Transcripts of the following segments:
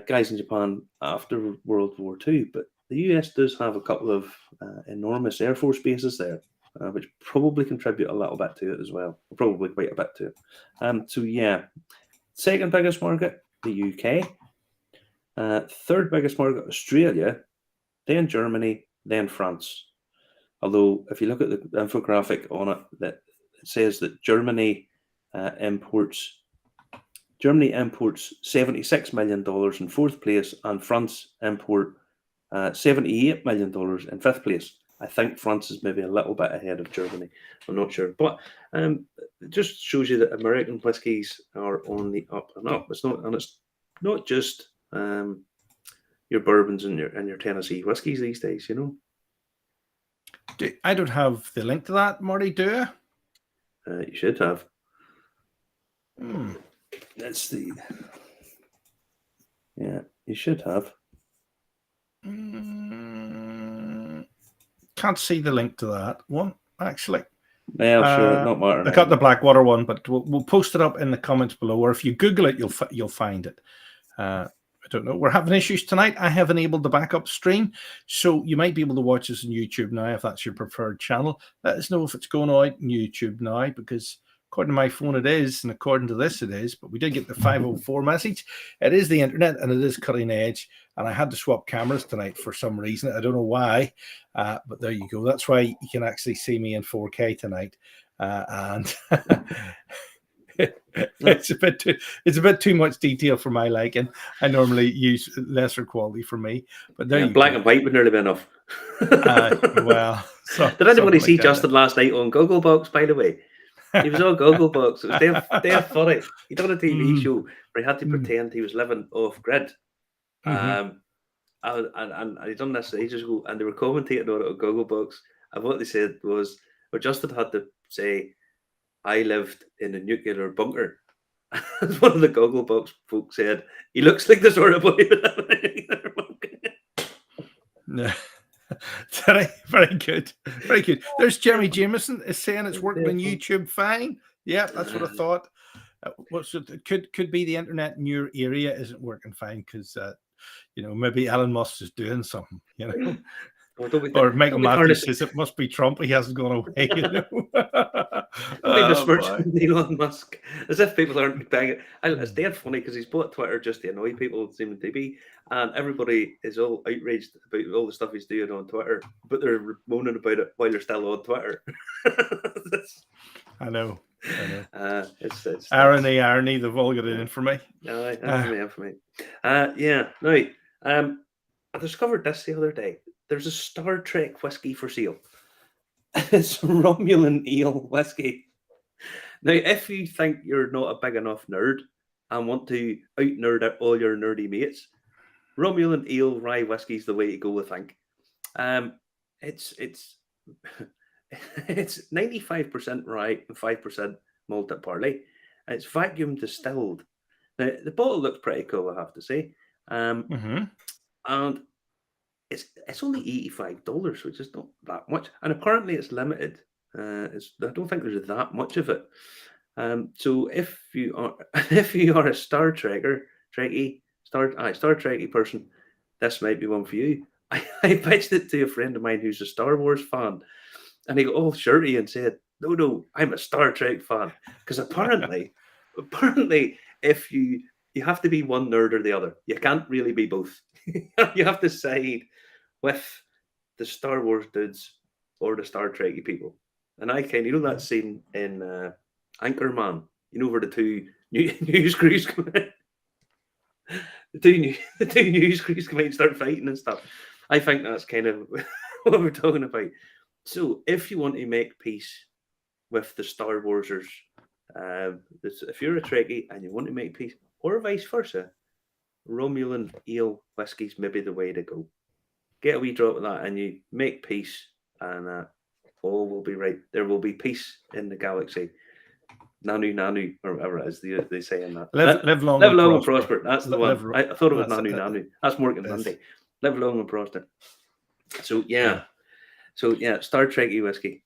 guys in Japan after World War II, but the US does have a couple of enormous Air Force bases there, which probably contribute a little bit to it as well, probably quite a bit to it. So yeah, second biggest market, the UK. Third biggest market, Australia, then Germany, then France. Although, if you look at the infographic on it, that it says that Germany imports $76 million in fourth place, and France import $78 million in fifth place. I think France is maybe a little bit ahead of Germany. I'm not sure, but it just shows you that American whiskies are on the up and up. It's not just your bourbons and your Tennessee whiskies these days. I don't have the link to that, Marty. Do you? You should have. That's the. Yeah, you should have. Can't see the link to that one, actually. Yeah, I'm sure not matter. I got the Blackwater one, but we'll post it up in the comments below, or if you Google it, you'll find it. I don't know. We're having issues tonight. I have enabled the backup stream, so you might be able to watch us on YouTube now if that's your preferred channel. Let us know if it's going out on YouTube now, because according to my phone it is, and according to this it is, but we did get the 504 message. It is the internet, and it is cutting edge, and I had to swap cameras tonight for some reason. I don't know why, but there you go. That's why you can actually see me in 4K tonight, and it's a bit too much detail for my liking. I normally use lesser quality for me, but there you black go. and white would nearly be enough. Well, did anybody see Justin last night on Gogglebox, by the way? He was on Gogglebox. It was dead funny. He done a TV show where he had to pretend he was living off grid. And he done this ages ago, and they were commentating on it on Gogglebox. And what they said was, well, Justin had to say, "I lived in a nuclear bunker." As one of the Gogglebox folks said, he looks like the sort of boy who lived in a nuclear bunker. No. Very good. Very good. There's Jeremy Jameson is saying it's working on YouTube fine. Yeah, that's what I thought. Could be the internet in your area isn't working fine because maybe Elon Musk is doing something, or Michael Matthews says it must be Trump. He hasn't gone away. Elon Musk, as if people aren't banging. It's dead funny because he's bought Twitter just to annoy people, seeming to be, and everybody is all outraged about all the stuff he's doing on Twitter, but they're moaning about it while they're still on Twitter. I know. It's irony. They've all got it in for me. Infamy. Yeah. Now, I discovered this the other day. There's a Star Trek whiskey for sale. It's Romulan ale whiskey. Now, if you think you're not a big enough nerd and want to out-nerd out all your nerdy mates, Romulan ale rye whiskey is the way to go, I think. It's 95% rye and 5% malted barley. And it's vacuum distilled. Now, the bottle looks pretty cool, I have to say. And it's only $85, which is not that much. And apparently it's limited. I don't think there's that much of it. So if you are a Star Trekkie person, this might be one for you. I pitched it to a friend of mine who's a Star Wars fan, and he got all shirty and said, "No, I'm a Star Trek fan." Because apparently, if you have to be one nerd or the other. You can't really be both. You have to side with the Star Wars dudes or the Star Trekkie people. And I that scene in Anchorman, where the two news crews come in. The two news crews come in and start fighting and stuff. I think that's kind of what we're talking about. So if you want to make peace with the Star Warsers, if you're a Trekkie and you want to make peace, or vice versa, Romulan ale whiskey's maybe the way to go. Get a wee drop of that and you make peace, and all will be right. There will be peace in the galaxy. Nanu, or whatever it is they say in that. Live long and prosper. That's the one. I thought it was Nanu. That's Morgan Monday. Live long and prosper. So yeah. Star Trekkie whiskey.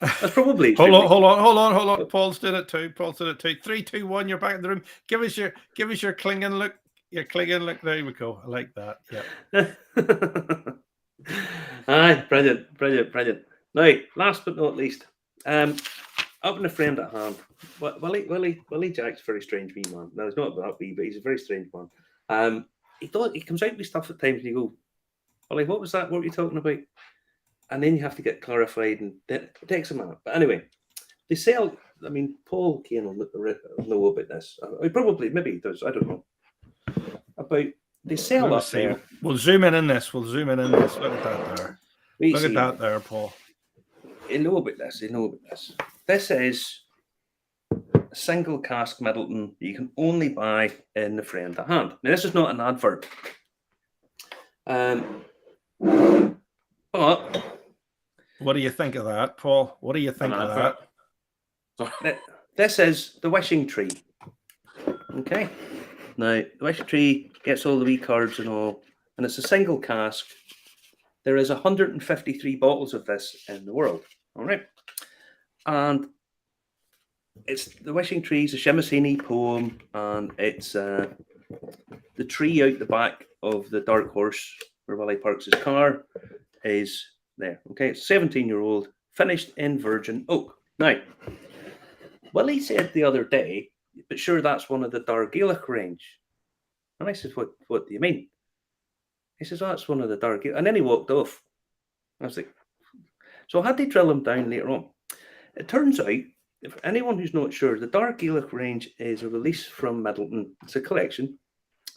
That's probably hold on. Paul's did it too. 3, 2, 1. You're back in the room. Give us your clinging look. You're clicking. Look, there we go. I like that. Yeah. Aye, brilliant, brilliant, brilliant. Now, last but not least, up in a friend at hand. Willie Jack's a very strange wee man. Now, he's not that wee, but he's a very strange man. He comes out with stuff at times and you go, Willie, what was that? What were you talking about? And then you have to get clarified, and it takes a minute. But anyway, they sell. I mean, Paul Kane will know about this. Maybe he does. I don't know. About they sell up there. We'll zoom in this. We'll zoom in this. Look at that there. Look at that there, Paul. You know about this. You know about this. This is a single cask Middleton you can only buy in the friend at hand. Now, this is not an advert. But what do you think of that, Paul? What do you think of that? This is the wishing tree. Okay. Now, the wishing tree gets all the wee cards and all, and it's a single cask. There is 153 bottles of this in the world. All right. And it's the wishing tree is a Shimasini poem, and it's the tree out the back of the Dark Horse where Willie parks his car is there. Okay, it's 17-year-old, finished in virgin oak. Now, Willie said the other day, but sure, that's one of the Dargaelic range. And I said, what do you mean? He says, oh, that's one of the Dargaelic. And then he walked off. I was like, so I had to drill him down later on. It turns out, if anyone who's not sure, the Dargaelic range is a release from Middleton. It's a collection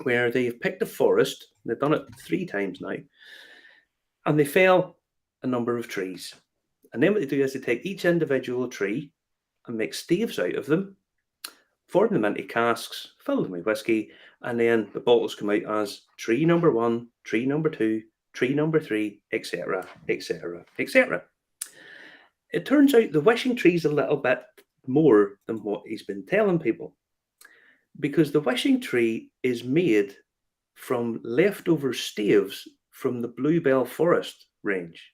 where they've picked a forest. They've done it 3 times now. And they fell a number of trees. And then what they do is they take each individual tree and make staves out of them, form them into casks, fill them with whiskey, and then the bottles come out as tree number 1, tree number 2, tree number 3, etc., etc., etc. It turns out the wishing tree's a little bit more than what he's been telling people, because the wishing tree is made from leftover staves from the Bluebell Forest range.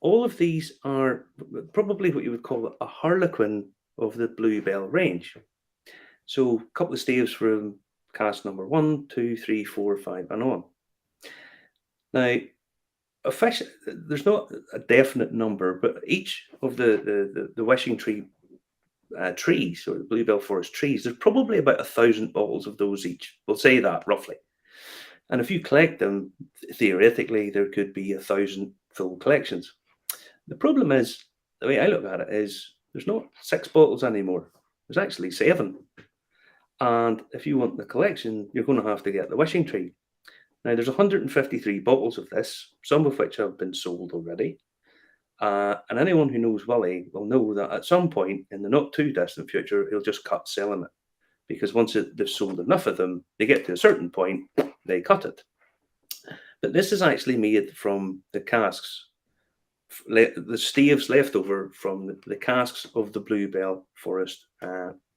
All of these are probably what you would call a harlequin of the Bluebell range. So a couple of staves from cask number 1, 2, 3, 4, 5, and on. Now, there's not a definite number, but each of the wishing tree trees, or the Bluebell Forest trees, there's probably about 1,000 bottles of those each. We'll say that roughly. And if you collect them, theoretically, there could be 1,000 full collections. The problem is, the way I look at it is, there's not 6 bottles anymore. There's actually 7. And if you want the collection, you're going to have to get the wishing tree. Now, there's 153 bottles of this, some of which have been sold already. And anyone who knows Willie will know that at some point in the not too distant future, he'll just cut selling it. Because once they've sold enough of them, they get to a certain point, they cut it. But this is actually made from the casks, the staves left over from the casks of the Bluebell Forest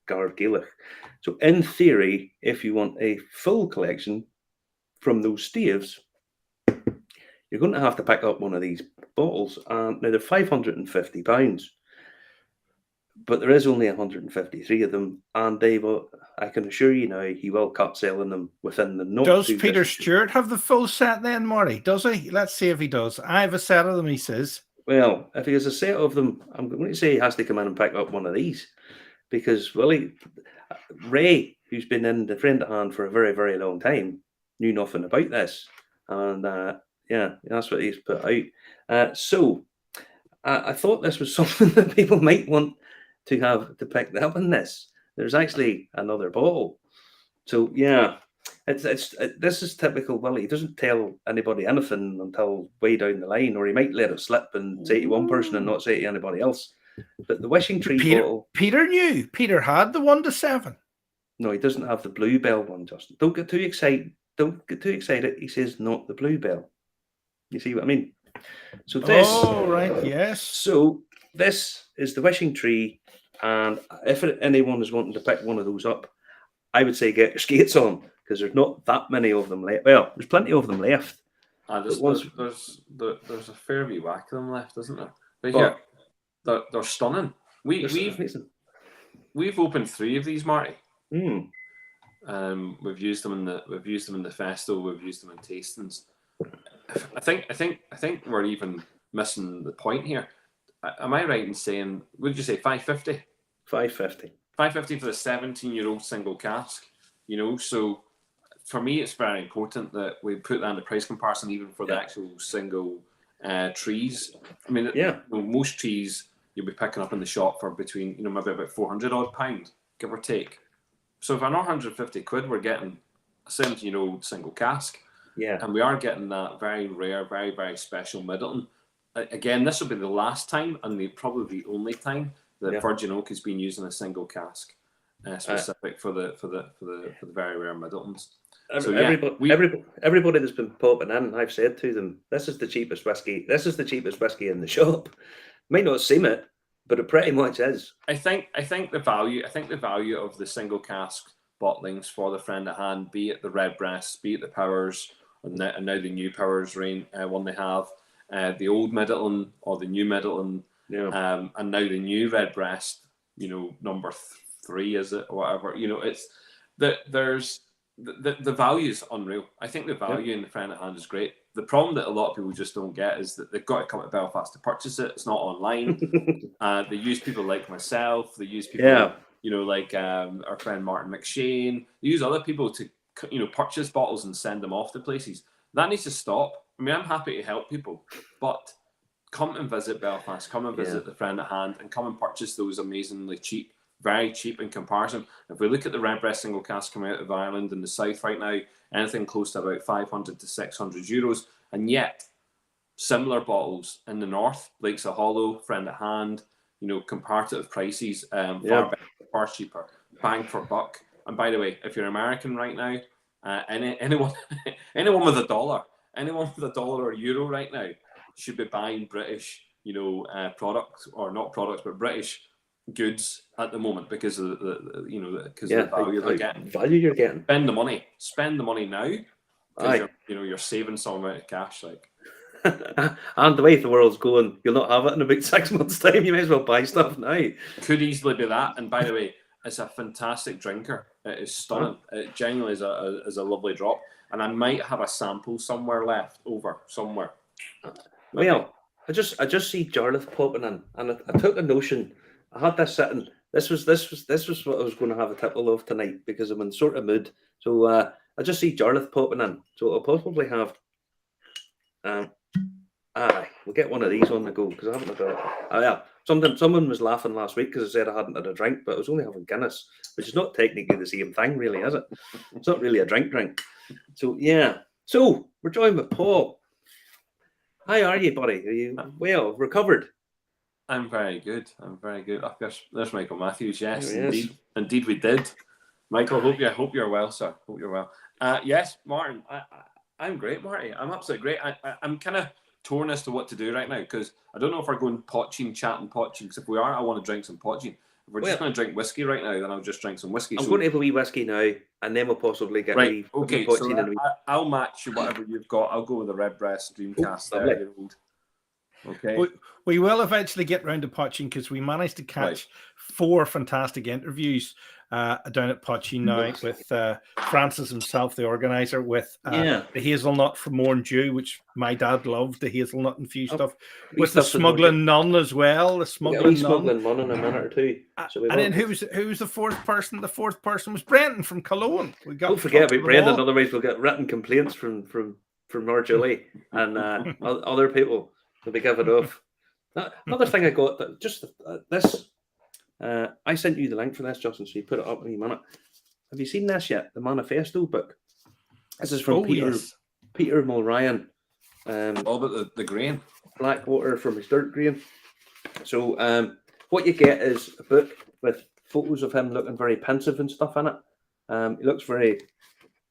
Gargaelic. So in theory, if you want a full collection from those staves, you're going to have to pick up one of these bottles. Now they're £550, but there is only 153 of them, and they will. I can assure you now, he will cut selling them within the not. Does Peter Stewart have the full set then, Marty? Does he? Let's see if he does. I have a set of them, he says. Well, if he has a set of them, I'm going to say he has to come in and pick up one of these, because Ray, who's been in the friend at hand for a very, very long time, knew nothing about this, and yeah, that's what he's put out. So I thought this was something that people might want to have to pick up in this. There's actually another bottle. So yeah, this is typical Willie. He doesn't tell anybody anything until way down the line, or he might let it slip and say to one person and not say to anybody else. But the wishing tree bottle. Peter knew. Peter had the 1 to 7. No, he doesn't have the Bluebell one, Justin. Don't get too excited. Don't get too excited. He says not the Bluebell. You see what I mean? So this. Oh, right, yes. So this is the wishing tree, and if anyone is wanting to pick one of those up, I would say get your skates on, because there's not that many of them left. Well, there's plenty of them left. There's a fair wee whack of them left, isn't there? But here, they're stunning. We've opened 3 of these, Marty. We've used them in the Festo. We've used them in tastings. I think we're even missing the point here. Am I right in saying? What did you say? 550. 550. 550 for the 17-year-old single cask. So for me, it's very important that we put that in the price comparison, even for the actual single trees. I mean, most trees you'll be picking up in the shop for between, maybe about 400 odd pound, give or take. So for another 150 quid, we're getting a 17-year-old single cask. Yeah. And we are getting that very rare, very, very special Middleton. Again, this will be the last time and probably the only time that Virgin Oak has been using a single cask, specific for the very rare Middletons. Everybody that's been popping in, I've said to them, this is the cheapest whiskey. This is the cheapest whiskey in the shop. Might not seem it, but it pretty much is. I think the value of the single cask bottlings for the friend at hand, be it the Redbreast, be it the Powers, and now the new Powers one they have, the old Middleton or the new Middleton, and now the new Redbreast, number 3 is it or whatever. It's there's the value is unreal. I think the value in the friend at hand is great. The problem that a lot of people just don't get is that they've got to come to Belfast to purchase it. It's not online. They use people like myself. They use people, like our friend Martin McShane. They use other people to, purchase bottles and send them off to places. That needs to stop. I mean, I'm happy to help people, but come and visit Belfast. Come and visit the friend at hand, and come and purchase those amazingly cheap, very cheap in comparison. If we look at the Redbreast single cask coming out of Ireland in the south right now, anything close to about 500 to 600 euros, and yet similar bottles in the north, like Hollow, friend at hand, comparative prices, far better, far cheaper, bang for buck. And by the way, if you're American right now, anyone with a dollar, or euro right now should be buying British, products, or not products, but British goods at the moment because of the value they're getting. Value you're getting. Spend the money now, because you're saving some amount of cash, like. And the way the world's going, you'll not have it in about 6 months' time. You may as well buy stuff now. Could easily be that. And by the way, it's a fantastic drinker. It is stunning. It genuinely is a lovely drop. And I might have a sample somewhere left over somewhere. Well, I just see Jarlath popping in, and I took a notion. I had this sitting. This was what I was going to have a tipple of tonight, because I'm in sort of mood. So I just see Jarlath popping in. So I'll possibly have. We'll get one of these on the go, because I haven't had it. Someone was laughing last week because I said I hadn't had a drink, but I was only having Guinness, which is not technically the same thing, really, is it? It's not really a drink. So yeah. So we're joined with Paul. How are you, buddy? Are you well recovered? I'm very good. Oh, there's Michael Matthews. Yes, indeed we did. Michael, hope you're well, sir. Hope you're well. Yes, Martin. I'm great, Marty. I'm absolutely great. I'm kind of torn as to what to do right now, because I don't know if we're going chatting potching. Because if we are, I want to drink some potching. If we're just going to drink whiskey right now, then I'll just drink some whiskey. I'm going to have a wee whiskey now, and then we'll possibly get right. Okay, so I'll match whatever you've got. I'll go with the Redbreast Dreamcast. Okay. We will eventually get round to potching, because we managed to catch 4 fantastic interviews down at Poitin Now with Francis himself, the organizer, with the hazelnut from Morn Dew, which my dad loved, the hazelnut infused stuff, with the smuggling nun as well. The smuggling nun in a minute or two. And then who was the fourth person? The fourth person was Brendan from Cologne. Don't forget about Brendan. Otherwise, we'll get written complaints from Lord Julie and other people. To be given off. Another thing I got, this. I sent you the link for this, Justin, so you put it up in a minute. Have you seen this yet? The Manifesto book. This is from Peter Mulryan. All about the grain. Blackwater from his dirt grain. So what you get is a book with photos of him looking very pensive and stuff in it. He looks very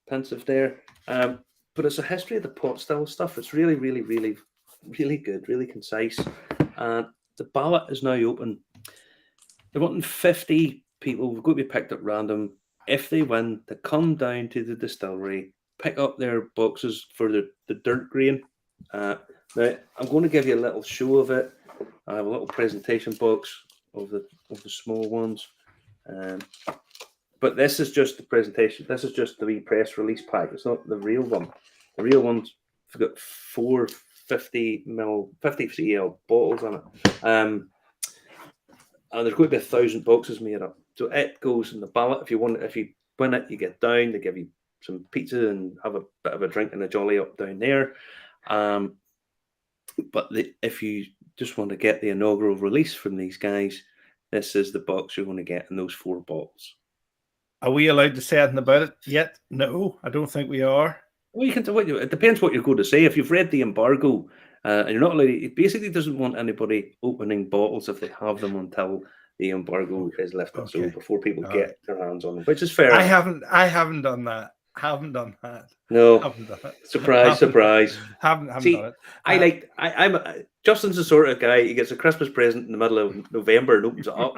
pensive there. But it's a history of the pot still stuff. It's really, really, really, really good, really concise. And the ballot is now open. They're wanting 50 people. We're going to be picked at random. If they win, they come down to the distillery, pick up their boxes for the dirt grain. Now, I'm going to give you a little show of it. I have a little presentation box of the small ones. But but this is just the presentation. This is just the wee press release pack. It's not the real one. The real one's got 4 50 cl bottles on it. And there's going to be 1,000 boxes made up. So it goes in the ballot. If you win it, you get down. They give you some pizza and have a bit of a drink and a jolly up down there. But if you just want to get the inaugural release from these guys, this is the box you're going to get in those 4 bottles. Are we allowed to say anything about it yet? No, I don't think we are. Well, you can. It depends what you're going to say. If you've read the embargo, and you're not allowed, it basically doesn't want anybody opening bottles if they have them until the embargo is lifted. Okay. So before people get their hands on them, which is fair. I haven't done that. Haven't done that. No. Haven't done it. Surprise, surprise. Haven't See, done it. Justin's the sort of guy, he gets a Christmas present in the middle of November and opens it up.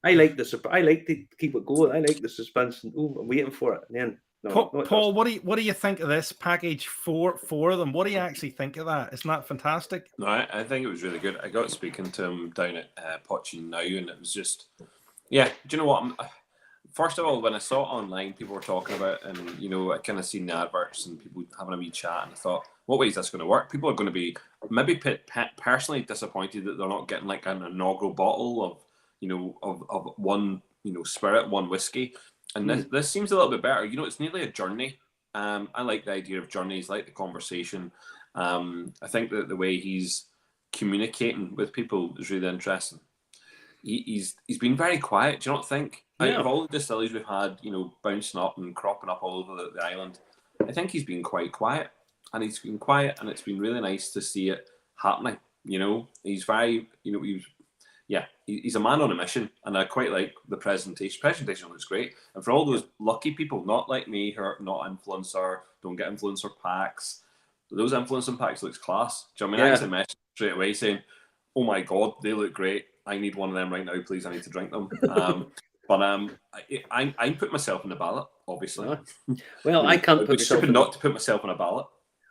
I like to keep it going. I like the suspense. Oh, I'm waiting for it. And then, Paul, what do you think of this package for of them? What do you actually think of that? Isn't that fantastic? No, I think it was really good. I got speaking to him down at Poitin Now, and it was just, yeah. Do you know what? First of all, when I saw it online, people were talking about it, and I kind of seen the adverts and people having a wee chat, and I thought, what way is this going to work? People are going to be maybe personally disappointed that they're not getting like an inaugural bottle of one spirit, one whiskey, and this seems a little bit better. It's nearly a journey. I like the idea of journeys, like the conversation. I think that the way he's communicating with people is really interesting. He's been very quiet. Do you not think? Yeah. Out of all the distilleries we've had, bouncing up and cropping up all over the island, I think he's been quite quiet, and he's been quiet, and it's been really nice to see it happening. He's very, he's a man on a mission, and I quite like the presentation. Presentation looks great, and for all those lucky people, not like me, who are not influencer, don't get influencer packs. Those influencer packs looks class. Do you know what I mean? I actually messaged straight away saying, "Oh my god, they look great. I need one of them right now, please. I need to drink them." But I put myself in the ballot, obviously. Well, I can't put myself not to put myself in a ballot.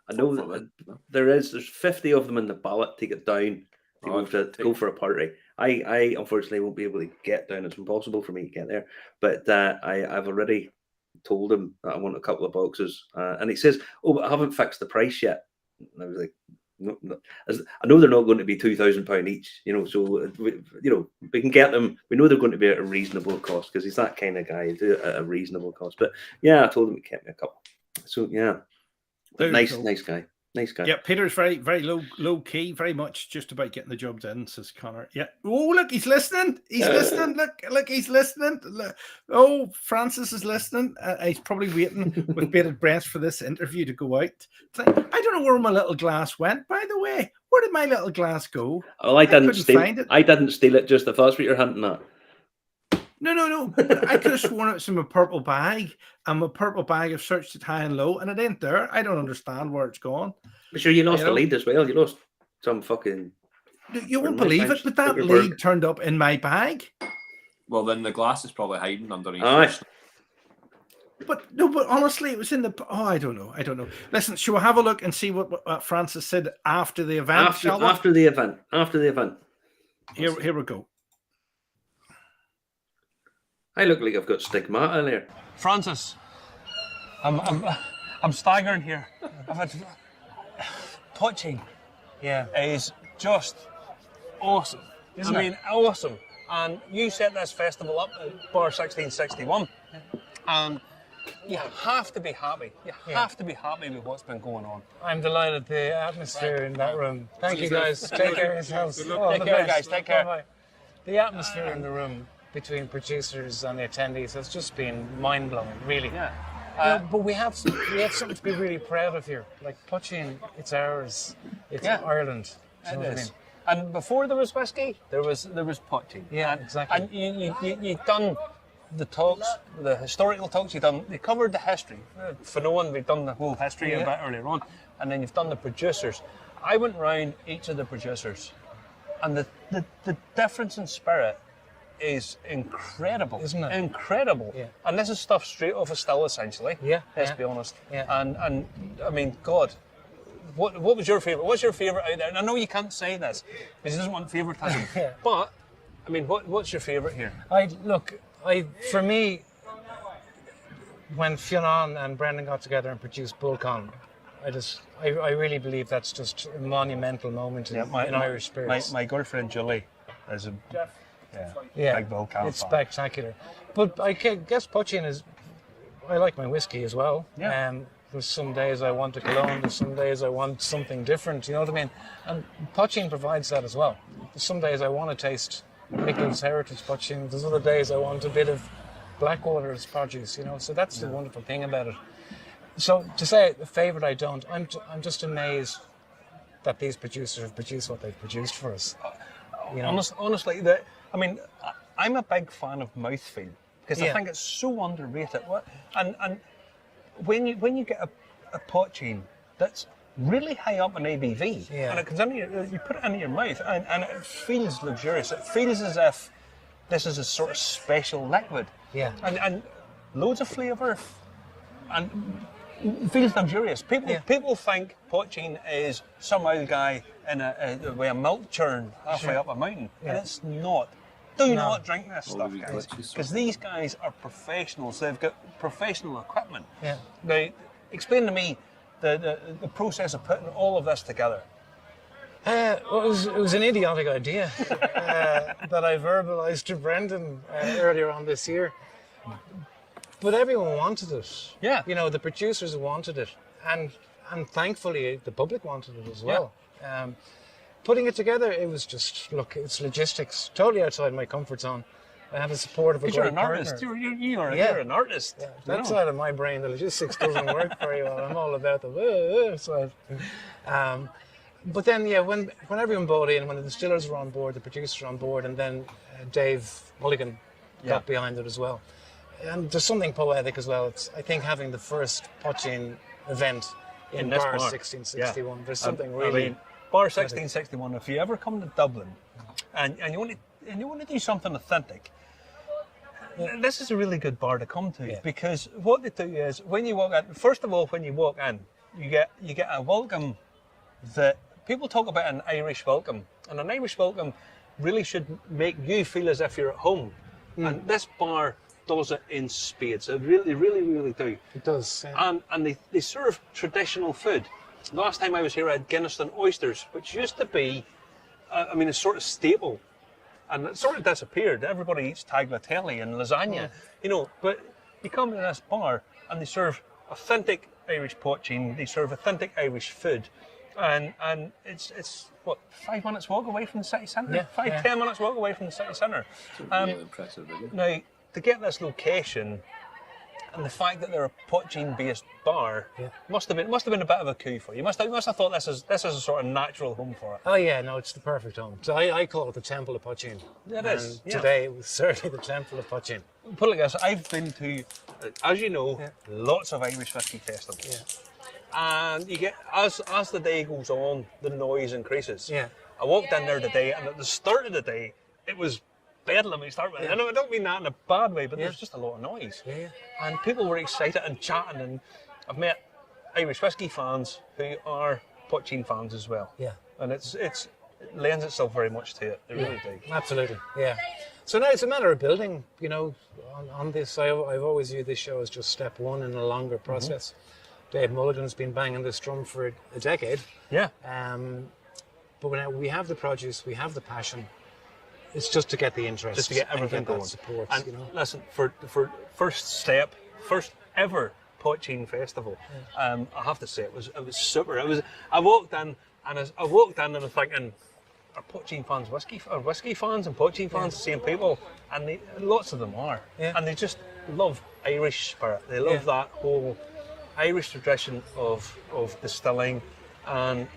I know that there's 50 of them in the ballot to get down to go for a party. I unfortunately won't be able to get down. It's impossible for me to get there. But I've already told him that I want a couple of boxes, and he says, "Oh, but I haven't fixed the price yet." And I was like, "No, I know they're not going to be £2,000 each, so we can get them. We know they're going to be at a reasonable cost because he's that kind of guy, at a reasonable cost." But yeah, I told him he kept me a couple. So yeah, nice guy. Nice guy. Yeah, Peter's very, very low key, very much just about getting the job done, says Connor. Yeah. Oh, look, he's listening. He's listening. Look, he's listening. Look. Oh, Francis is listening. He's probably waiting with bated breath for this interview to go out. I don't know where my little glass went, by the way. Where did my little glass go? Oh, I didn't steal it. I didn't steal it, just if that's what you're hunting at. No. I could have sworn it was in my purple bag, and my purple bag, I've searched it high and low, and it ain't there. I don't understand where it's gone. But sure, you lost the lead as well. You lost some fucking... You won't believe it, but that lead turned up in my bag. Well, then the glass is probably hiding underneath. But honestly, it was in the... Oh, I don't know. Listen, shall we have a look and see what Francis said after the event? After the event. Here we go. I look like I've got stigmata in there. Francis, I'm staggering here. I've had Poitin. Yeah, is just awesome. Isn't it? Awesome. And you set this festival up at Bar 1661, and you have to be happy. You have to be happy with what's been going on. I'm delighted. The atmosphere in that room. Thank you, guys. Take care of yourselves. Take care, guys. Take care. Bye-bye. The atmosphere in the room between producers and the attendees has just been mind-blowing, really. Yeah. But we have something to be really proud of here. Like Poitin, it's ours. It's Ireland. It is. And before there was whiskey, there was Poitin. Yeah, exactly. And you've done the talks, the historical talks. You covered the history. For no one, we've done the whole history a bit earlier on, and then you've done the producers. I went round each of the producers, and the difference in spirit is incredible, isn't it? Incredible. Yeah. And this is stuff straight off a still, essentially. Yeah. Let's be honest. Yeah. And I mean, God, what was your favourite? What's your favourite out there? And I know you can't say this because he doesn't want favouritism. But I mean, what's your favourite here? For me, when Fionn and Brendan got together and produced Bullcon, I really believe that's just a monumental moment in Irish spirits. My girlfriend Julie is a big Bullcon it's fan. spectacular. But I guess Poitin is. I like my whiskey as well. Yeah. There's some days I want a cologne. There's some days I want something different. You know what I mean? And Poitin provides that as well. There's some days I want to taste Nichols Heritage Poitin. There's other days I want a bit of Blackwater's produce. You know, so that's the wonderful thing about it. So to say a favourite, I don't. I'm just amazed that these producers have produced what they've produced for us. You know? Honestly, I'm a big fan of mouthfeel because I think it's so underrated. And when you get a Poitin that's really high up in ABV, and it comes into you put it into your mouth, and it feels luxurious. It feels as if this is a sort of special liquid. Yeah. And loads of flavour, and it feels luxurious. People think Poitin is some old guy with a milk churn halfway up a mountain, and it's not. Do not drink this stuff, guys, because these guys are professionals. They've got professional equipment. Yeah. Now, explain to me the process of putting all of this together. Well, it was an idiotic idea that I verbalised to Brendan earlier on this year. But everyone wanted it. Yeah. You know, the producers wanted it, and thankfully the public wanted it as well. Putting it together, it was just, look, it's logistics, totally outside my comfort zone. I had the support of a great You're an partner. artist. You're an artist. Yeah, that side of my brain, the logistics doesn't work very well. I'm all about the side. But then, when everyone bought in, when the distillers were on board, the producers were on board, and then Dave Mulligan got behind it as well. And there's something poetic as well. It's, I think, having the first Poitin event in Bar 1661. There's something really... Bar 1661. If you ever come to Dublin and you want to do something authentic, this is a really good bar to come to because what they do is when you walk in. First of all, when you walk in, you get a welcome that people talk about an Irish welcome, and an Irish welcome really should make you feel as if you're at home. And this bar does it in spades. It really, really, really do. It does. Yeah. And they serve traditional food. Last time I was here, I had Guinness and oysters, which used to be, a sort of staple, and it sort of disappeared. Everybody eats tagliatelle and lasagna, But you come to this bar and they serve authentic Irish Poitin. They serve authentic Irish food, and it's what 5 minutes walk away from the city centre. 10 minutes walk away from the city centre. Really impressive, isn't it? Now to get this location. And the fact that they're a Poitin-based bar must have been a bit of a coup for you. You must have thought this is a sort of natural home for it. Oh yeah, no, it's the perfect home. So I call it the Temple of Poitin. It is. Today it was certainly the Temple of Poitin. Put it like this: I've been to, as you know, lots of Irish whiskey festivals, and you get as the day goes on, the noise increases. Yeah. I walked in there today, and at the start of the day, it was bedlam to start with. I don't mean that in a bad way, but there's just a lot of noise. Yeah. And people were excited and chatting, and I've met Irish whiskey fans who are Poitin fans as well. Yeah. And it lends itself very much to it. It really do. Absolutely. Yeah. So now it's a matter of building, on this. I've always viewed this show as just step one in a longer process. Dave Mulligan's been banging this drum for a decade. Yeah. But when we have the produce, we have the passion. It's just to get the interest, Just to get everything and get going. that support. And listen, for first ever Poitin festival, I have to say it was super. I walked in and I was thinking, are Poitin fans whiskey fans and Poitin fans the same people? And lots of them are. Yeah. And they just love Irish spirit. They love that whole Irish tradition of distilling, and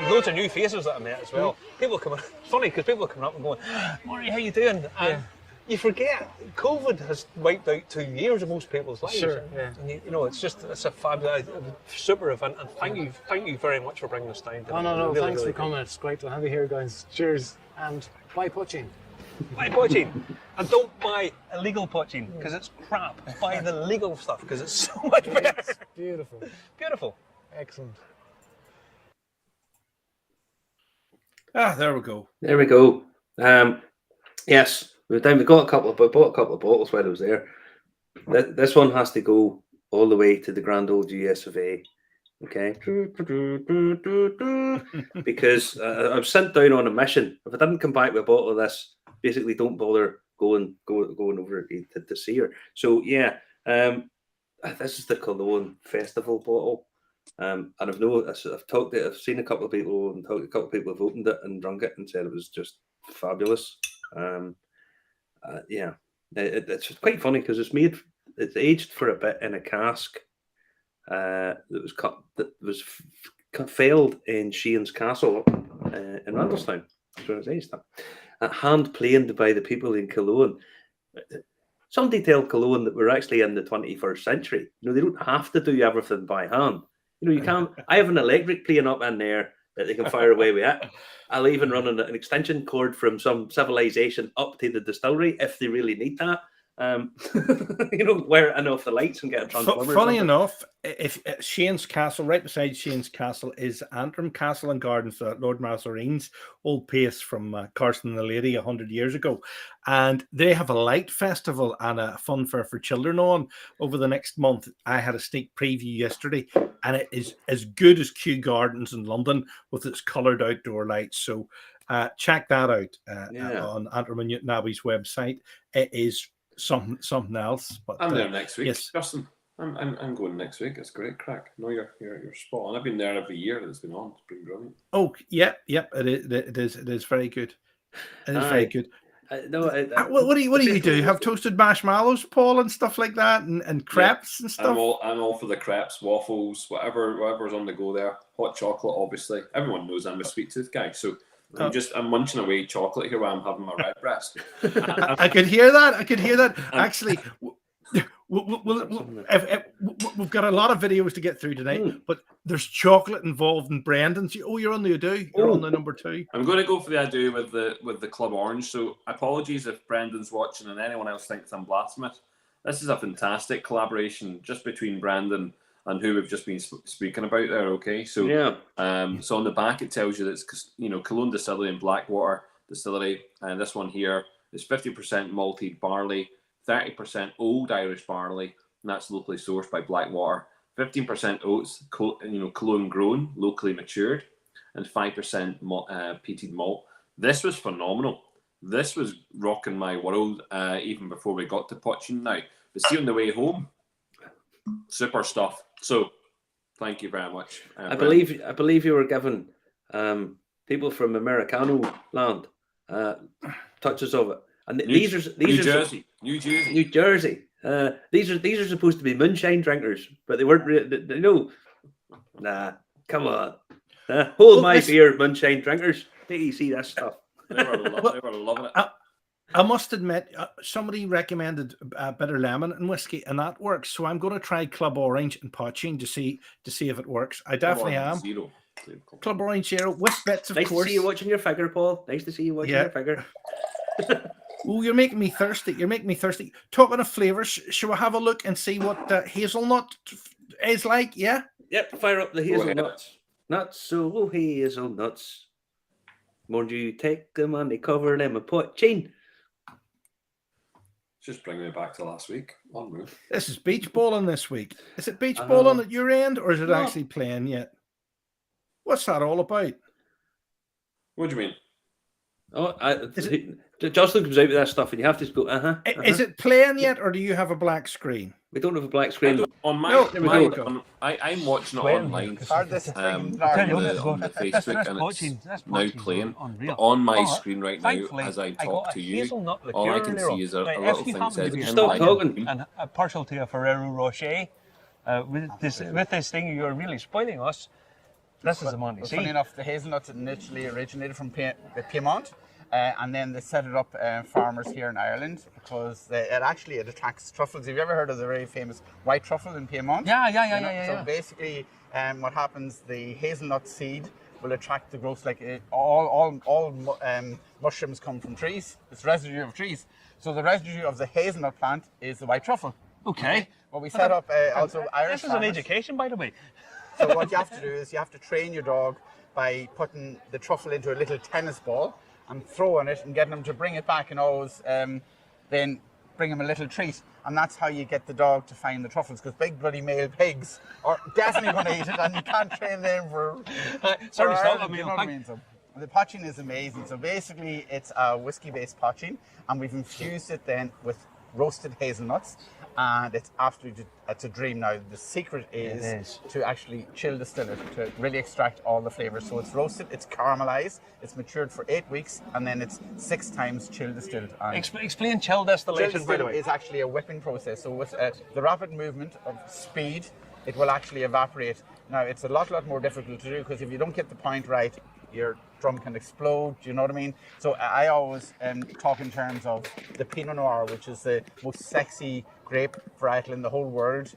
loads of new faces that I met as well. People coming, funny because people are coming up and going, "Murray, how you doing?" And you forget COVID has wiped out 2 years of most people's lives. Sure, yeah. And it's a fabulous, super event, and thank you very much for bringing us down. Oh no, Really, thanks really for coming. It's great to have you here, guys. Cheers, and bye Poitin. Buy Poitin, and don't buy illegal Poitin because it's crap. Buy the legal stuff because it's so much better. It's beautiful. Beautiful. Excellent. There we go. There we go. Yes, we bought a couple of bottles while I was there. This one has to go all the way to the grand old US of A. Okay. Because I was sent down on a mission. If I didn't come back with a bottle of this, basically don't bother going over to see her. So yeah, this is the Cologne Festival bottle. And I've seen a couple of people and talked to a couple of people who've opened it and drunk it and said it was just fabulous. Yeah, it's quite funny because it's aged for a bit in a cask failed in Sheehan's Castle in Randallstown. That's where it's aged at. Hand planed by the people in Cologne. Somebody tell Cologne that we're actually in the 21st century. They don't have to do everything by hand. You can't. I have an electric plane up in there that they can fire away with it. I'll even run an extension cord from some civilization up to the distillery if they really need that. Wire it off the lights and get a transformer. Funny enough, if Shane's Castle, right beside Shane's Castle, is Antrim Castle and Gardens, Lord Mazarine's old place from Carson and the Lady 100 years ago, and they have a light festival and a fun fair for children on over the next month. I had a sneak preview yesterday, and it is as good as Kew Gardens in London with its coloured outdoor lights. So check that out on Antrim and Newton Abbey's website. It is something else. But I'm there next week. Yes, Justin. I'm going next week. It's great crack. No, you're spot on. I've been there every year that it's been on. It's been brilliant. Oh yeah, it is very good. It is very good. What do you do? Have toasted marshmallows, Paul, and stuff like that, and crepes and stuff. I'm all for the crepes, waffles, whatever's on the go there. Hot chocolate, obviously. Everyone knows I'm a sweet tooth guy, so I'm munching away chocolate here while I'm having my red breast. I could hear that. Actually, we've got a lot of videos to get through tonight, but there's chocolate involved in Brendan's. You're on the Ado. You're on the number 2. I'm going to go for the Ado with the Club Orange. So apologies if Brendan's watching and anyone else thinks I'm blasphemous. This is a fantastic collaboration just between Brendan and who we've just been speaking about there. Okay, so so on the back it tells you that it's Cologne Distillery and Blackwater Distillery, and this one here is 50% malted barley, 30% old Irish barley, and that's locally sourced by Blackwater. 15% oats, Cologne grown, locally matured, and 5% peated malt. This was phenomenal. This was rocking my world even before we got to Poitin Now. But see on the way home, super stuff. So, thank you very much. I believe you were given people from Americano land touches of it, and these are New Jersey. These are supposed to be moonshine drinkers, but they weren't. Nah, come on. Hold my beer, moonshine drinkers. Did you see that stuff? They were loving it. I must admit, somebody recommended bitter lemon and whiskey, and that works. So I'm going to try Club Orange and Poitin to see if it works. I definitely am. Zero. Club Orange Zero with bits, of course. Nice to see you watching your figure, Paul. Nice to see you watching your figure. Oh, you're making me thirsty. Talking of flavors, shall we have a look and see what hazelnut is like? Yeah. Yep. Fire up the hazelnuts. Not so hazelnuts. Won't you take them and they cover them a Poitin? Just bringing me back to last week. Unreal. This is beach balling this week. Is it beach balling at your end, or is it actually playing yet? What's that all about? What do you mean? Jocelyn comes out with that stuff, and you have to go. Is it playing yet, or do you have a black screen? We don't have a black screen. On my, I'm watching it online on the Facebook, and it's now playing. But on my screen right now, as I talk to you, all I can see is a little thing that says, "Stop talking." And partial to a Ferrero Rocher. With this thing, you're really spoiling us. This is a money. Well, funny enough, the hazelnuts initially originated from Piedmont. And then they set it up farmers here in Ireland because it attracts truffles. Have you ever heard of the very famous white truffle in Piedmont? Yeah. So basically, what happens? The hazelnut seed will attract the growth. Like all mushrooms come from trees. It's residue of trees. So the residue of the hazelnut plant is the white truffle. Okay. Well, we set up also Irish. This is an education, by the way. So what you have to do is you have to train your dog by putting the truffle into a little tennis ball and throwing it and getting them to bring it back, and always then bring him a little treat, and that's how you get the dog to find the truffles, because big bloody male pigs are definitely going to eat it, and you can't train them for Sorry, stop Ireland, me. you know what I mean? So the poaching is amazing. So basically it's a whiskey-based poaching, and we've infused it then with roasted hazelnuts, and it's absolutely, it's a dream now. The secret is to actually chill distill it to really extract all the flavors. So it's roasted, it's caramelized, it's matured for 8 weeks, and then it's 6 times chill distilled. Explain chill distillation, by the way. Is actually a whipping process. So with the rapid movement of speed, it will actually evaporate. Now it's a lot more difficult to do, because if you don't get the point right, your drum can explode. Do you know what I mean? So I always talk in terms of the Pinot Noir, which is the most sexy grape varietal in the whole world,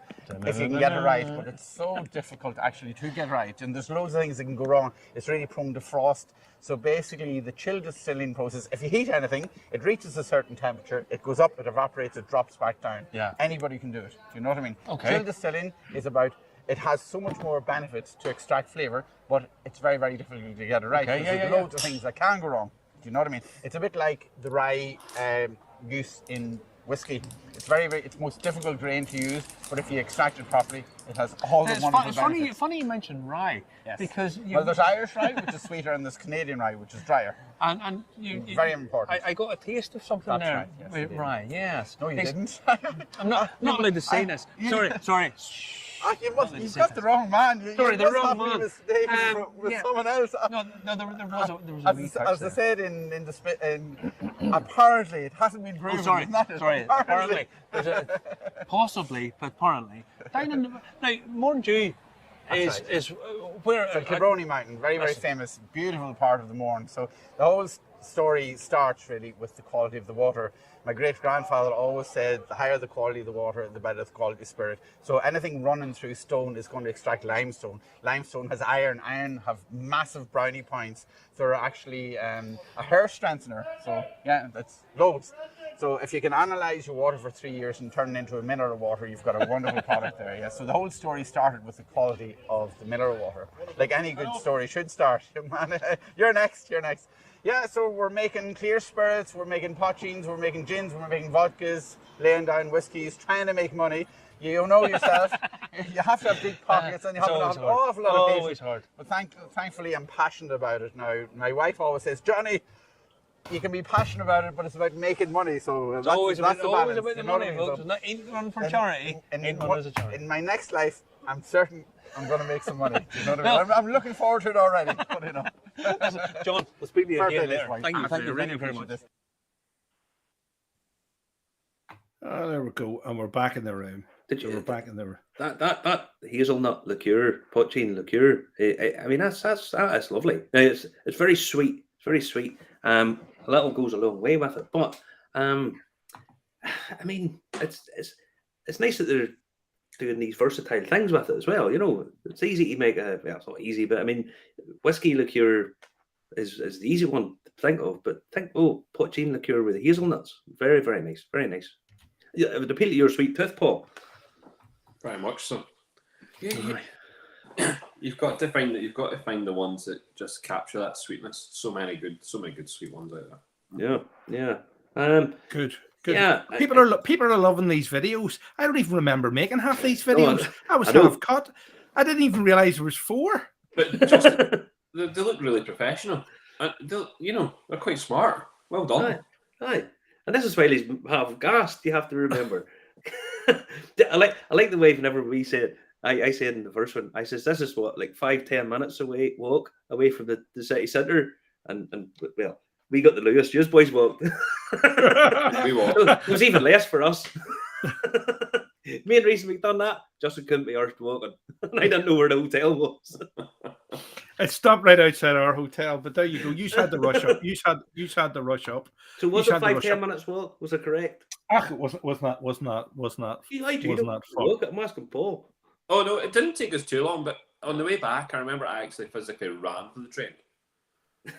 if you can get it right. But it's so difficult actually to get right, and there's loads of things that can go wrong. It's really prone to frost. So basically the chill distilling process, if you heat anything, it reaches a certain temperature, it goes up, it evaporates, it drops back down. Yeah. Anybody can do it. Do you know what I mean? Okay. Chill distilling is about, it has so much more benefits to extract flavour, but it's very, very difficult to get it right. Okay, There's loads of things that can go wrong. Do you know what I mean? It's a bit like the rye use in whiskey. It's it's the most difficult grain to use, but if you extract it properly, it has all the wonderful benefits. Funny you mentioned rye, Yes. because well, there's Irish rye, which is sweeter, and there's Canadian rye, which is drier. and you Very important. I got a taste of something That's there right, yes, you with did. rye. Yes. No, you didn't. I'm not allowed to say this. Sorry. You've got the wrong man. Sorry, the must wrong have been man. mistaken with yeah. someone else. No, there was a wee touch As I said apparently it hasn't been proven. Oh, sorry, isn't that it? sorry. Apparently, possibly, but apparently, down in now Morn Dew is where So Kilbrony Mountain, very famous, beautiful part of the Mourne. So the whole story starts really with the quality of the water. My great grandfather always said the higher the quality of the water, the better the quality of spirit. So anything running through stone is going to extract limestone. Limestone has iron. Iron have massive brownie points. They're actually a hair strengthener. So yeah, that's loads. So if you can analyse your water for 3 years and turn it into a mineral water, you've got a wonderful product there. Yeah. So the whole story started with the quality of the mineral water, like any good story should start. You're next. Yeah, so we're making clear spirits, we're making poachings, we're making gins, we're making vodkas, laying down whiskies, trying to make money. You know yourself, you have to have big pockets, and you have to have an awful lot of patience. Always hard. But thankfully, I'm passionate about it now. My wife always says, Johnny, you can be passionate about it, but it's about making money. So It's always about the money, folks. So It's not ain't run for charity. Ain't run as a charity. in my next life, I'm certain I'm going to make some money. You know what I mean? I'm looking forward to it already. But, you know. John, we'll speak to you again Perfect, later. right. Thank you for Thank your you ringing very appreciate much. this. There we go, and we're back in the room. We're back in the room. That hazelnut liqueur, poaching liqueur. I mean, that's lovely. Now, it's very sweet. It's very sweet. A little goes a long way with it, but I mean, it's nice that they're doing these versatile things with it as well. You know, it's easy to make well, it's not easy, but I mean, whiskey liqueur is the easy one to think of. But poaching liqueur with hazelnuts, very nice, very nice. Yeah, it would appeal to your sweet tooth, Paul. Very much so. You've got to find the ones that just capture that sweetness. So many good sweet ones out there. Yeah. Good. Yeah, people are loving these videos. I don't even remember making half these videos. I was half cut. I didn't even realize there was 4. But just, they look really professional. And they're quite smart. Well done. Aye. And this is why he's half gassed. You have to remember. I like the way whenever we say it. I said in the first one, I says this is what, like 5-10 minutes walk away from the city centre, and well, we got the Lewis. You boys walked. We walked. It was even less for us. Main reason we done that, just we couldn't be arsed walking, and I didn't know where the hotel was. It stopped right outside our hotel, but there you go. You had the rush up. You had the rush up. So was it 5-10 minutes walk? Was it correct? It was not. You lied. You was don't not walk. I'm asking Paul. Oh no, it didn't take us too long. But on the way back, I remember I actually physically ran for the train.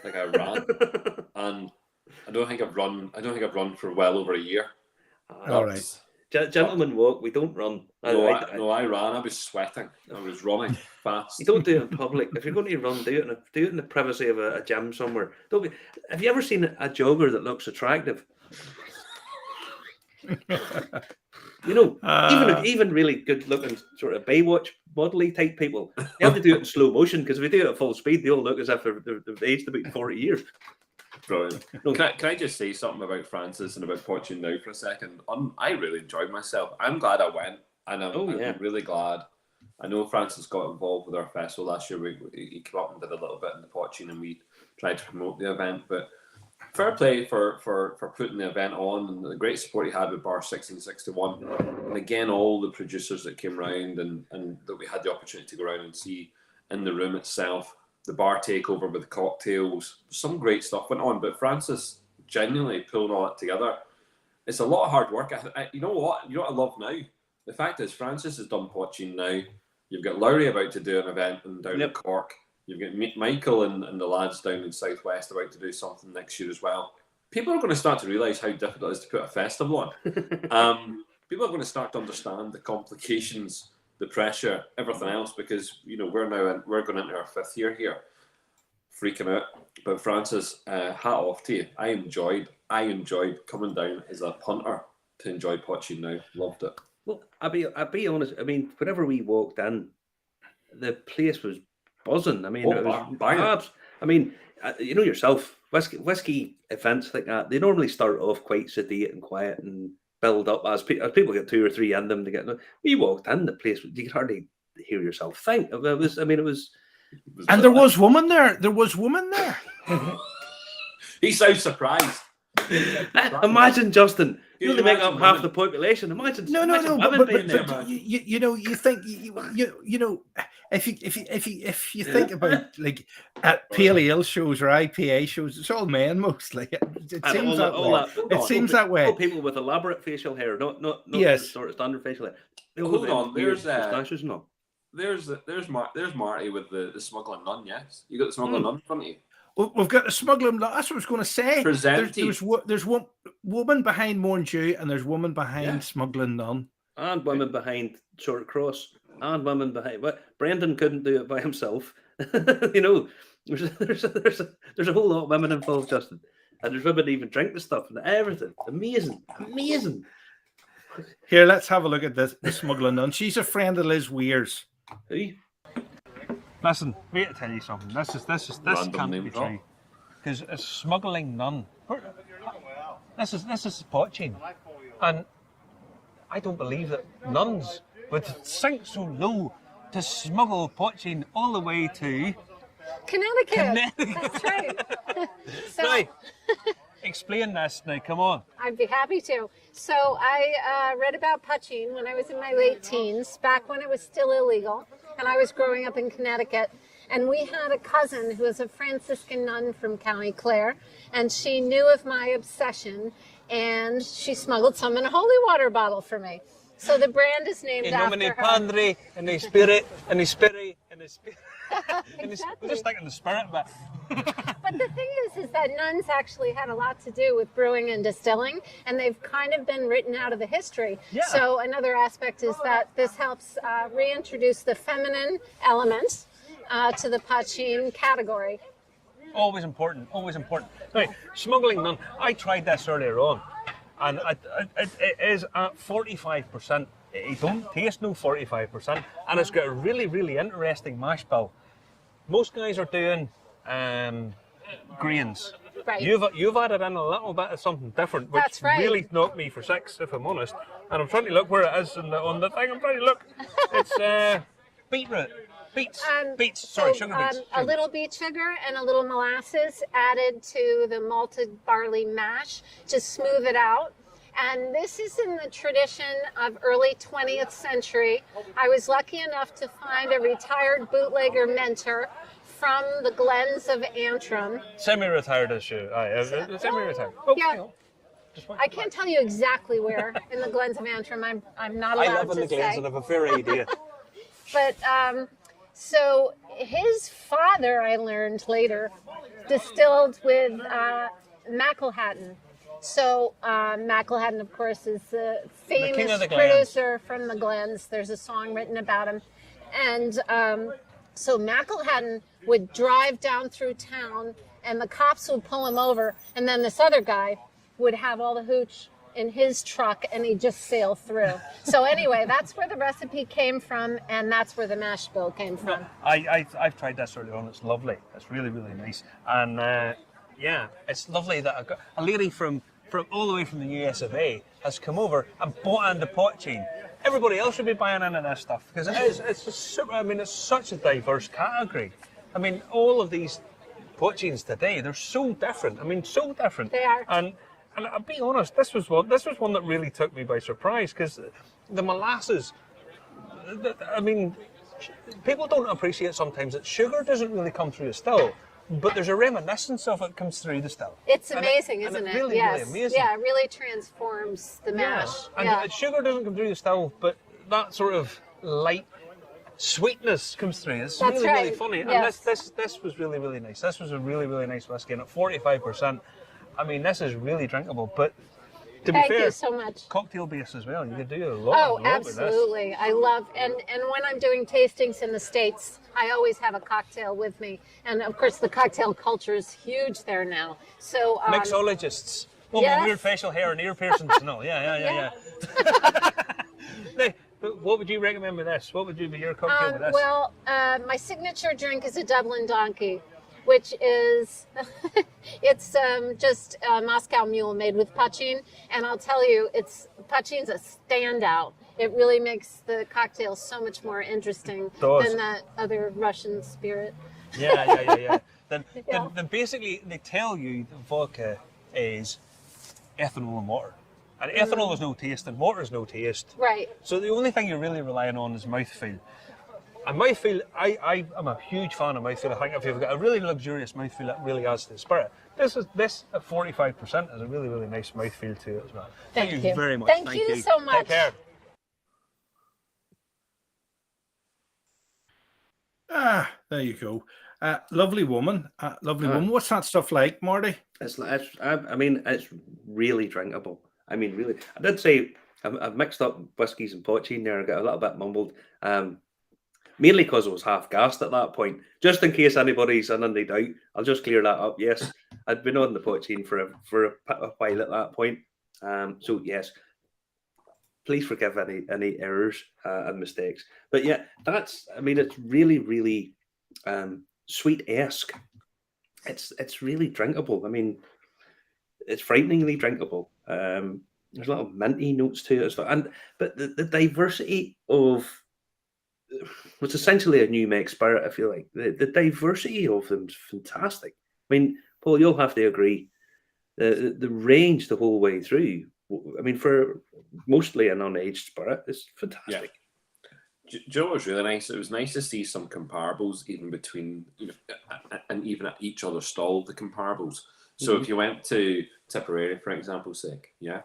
Like I ran, and I don't think I've run for well over a year. All right. Gentlemen walk. We don't run. I ran. I was sweating. I was running fast. You don't do it in public. If you're going to run, do it in the privacy of a gym somewhere. Have you ever seen a jogger that looks attractive? You know, even really good-looking sort of Baywatch bodily type people, they have to do it in slow motion, because if they do it at full speed, they all look as if they've aged about 40 years. Brilliant. Can I just say something about Francis and about Poitin Now for a second? I really enjoyed myself. I'm glad I went, and I'm really glad. I know Francis got involved with our festival last year. He came up and did a little bit in the Poitin, and we tried to promote the event. But fair play for putting the event on, and the great support he had with Bar 1661. And again, all the producers that came round and that we had the opportunity to go around and see in the room itself. The bar takeover with the cocktails, some great stuff went on, but Francis genuinely pulling all that together. It's a lot of hard work. You know what I love now? The fact is, Francis has done Poitin Now. You've got Lowry about to do an event down in Cork. You've got Michael and the lads down in Southwest about to do something next year as well. People are going to start to realise how difficult it is to put a festival on. People are going to start to understand the complications, the pressure, everything else, because we're going into our 5th year here, freaking out. But Francis, hat off to you. I enjoyed coming down as a punter to enjoy Poitin Now. Loved it. Well, I'll be honest. I mean, whenever we walked in, the place was buzzing. I mean, it was. I mean, you know yourself, whiskey events like that, they normally start off quite sedate and quiet and build up as people get 2 or 3 in them to get. We walked in, the place, you could hardly hear yourself think. It was. And there was woman there. There was woman there. He sounds surprised. Imagine, Justin. You only make up half the population. Imagine. No. But you think if you think about like at pale ale shows or IPA shows, it's all men mostly. It seems that way. It seems that way. People with elaborate facial hair, not yes, sort of standard facial hair. Hold on, there's mustaches and all. There's Marty with the smuggling nun. Yes, you got the smuggling nun in front of you. We've got the smuggling. That's what I was going to say. There's one woman behind Mourn Jew, and there's woman behind smuggling nun, and women behind Short Cross, and women behind. But Brendan couldn't do it by himself. There's a whole lot of women involved, Justin, and there's women that even drink the stuff and everything. Amazing. Here, let's have a look at this. The smuggling nun. She's a friend of Liz Weir's. Who? Listen, wait to tell you something. This can't be true. Because a smuggling nun. This is Poitin, and I don't believe that nuns would sink so low to smuggle Poitin all the way to Connecticut. That's right. Now, explain this now. Come on. I'd be happy to. So I read about Poitin when I was in my late teens, back when it was still illegal. And I was growing up in Connecticut, and we had a cousin who was a Franciscan nun from County Clare, and she knew of my obsession, and she smuggled some in a holy water bottle for me. So the brand is named after her. Padre, and the Spirit, and the Spirit, and the Spirit. Exactly. We're just thinking the Spirit, but. But the thing is that nuns actually had a lot to do with brewing and distilling, and they've kind of been written out of the history. Yeah. So another aspect is that this helps reintroduce the feminine element to the Poitin category. Always important. Now, smuggling nun, I tried this earlier on, and it is at 45%. It don't taste no 45%, and it's got a really, really interesting mash bill. Most guys are doing grains. Right. You've added in a little bit of something different, which really knocked me for 6, if I'm honest. And I'm trying to look where it is on the thing. I'm trying to look. It's beetroot. Beets. Sorry, sugar beets. A little beet sugar and a little molasses added to the malted barley mash to smooth it out. And this is in the tradition of early 20th century. I was lucky enough to find a retired bootlegger mentor from the Glens of Antrim. Semi-retired issue. Semi-retired. Oh, yeah. I can't tell you exactly where in the Glens of Antrim. I'm not allowed to say. I live in the Glens and I have a fair idea. But so his father, I learned later, distilled with Mackelhattan. So Mackelhattan, of course, is the famous producer from the Glens. There's a song written about him. And so Mackelhattan would drive down through town, and the cops would pull him over, and then this other guy would have all the hooch in his truck and he'd just sail through. So anyway, that's where the recipe came from, and that's where the mash bill came from. I've tried this earlier on. It's lovely. It's really, really nice. And yeah, it's lovely that a lady from all the way from the US of A has come over and bought into poaching. Everybody else should be buying into this stuff because it's just super. I mean, it's such a diverse category. I mean, all of these poachings today, they're so different. I mean, so different. They are. And I'll be honest, this was one that really took me by surprise because the molasses. I mean, people don't appreciate sometimes that sugar doesn't really come through the still, but there's a reminiscence of it comes through the still. It's amazing, and isn't it? Really, yes. really amazing. Yeah, it really transforms the mash. And sugar doesn't come through the still, but that sort of light sweetness comes through. It's That's really, right. really funny. Yes. And this was really, really nice. This was a really, really nice whiskey, and at 45%, I mean, this is really drinkable. But to be Thank fair, you so much. cocktail base as well. You could do a lot. Oh, with this. absolutely. I love, and when I'm doing tastings in the States, I always have a cocktail with me. And of course, the cocktail culture is huge there now. So Mixologists. Well, yes. with weird facial hair and ear piercings and all. Yeah. Now, but what would you recommend with this? What would you be your cocktail with this? Well, my signature drink is a Dublin Donkey, which is it's just a Moscow Mule made with poitin, and I'll tell you, poitin's a standout. It really makes the cocktail so much more interesting than that other Russian spirit. Yeah. Then basically they tell you that vodka is ethanol and water. And ethanol is no taste and water is no taste. Right. So the only thing you're really relying on is mouthfeel. And mouthfeel, I'm a huge fan of mouthfeel. I think if you've got a really luxurious mouthfeel, that really adds to the spirit. This at 45% is a really, really nice mouthfeel to it as well. Thank you very much. Thank you so much. Take care. There you go. Lovely woman. Woman. What's that stuff like, Marty? I mean, it's really drinkable. I mean, really. I did say I've mixed up whiskies and poaching there and got a little bit mumbled. Mainly because I was half gassed at that point. Just in case anybody's in any doubt, I'll just clear that up. Yes, I'd been on the poaching for a while at that point. So yes, please forgive any errors and mistakes. But yeah, it's really, really sweet-esque. It's really drinkable. I mean, it's frighteningly drinkable. There's a lot of minty notes to it as well. But the diversity of what's essentially a new make spirit, I feel like the diversity of them is fantastic. I mean, Paul, you'll have to agree. The range the whole way through. I mean, for mostly an unaged spirit, is fantastic. Do you know what was really nice? It was nice to see some comparables even between, and even at each other's stall, the comparables. So if you went to Tipperary, for example's sake, there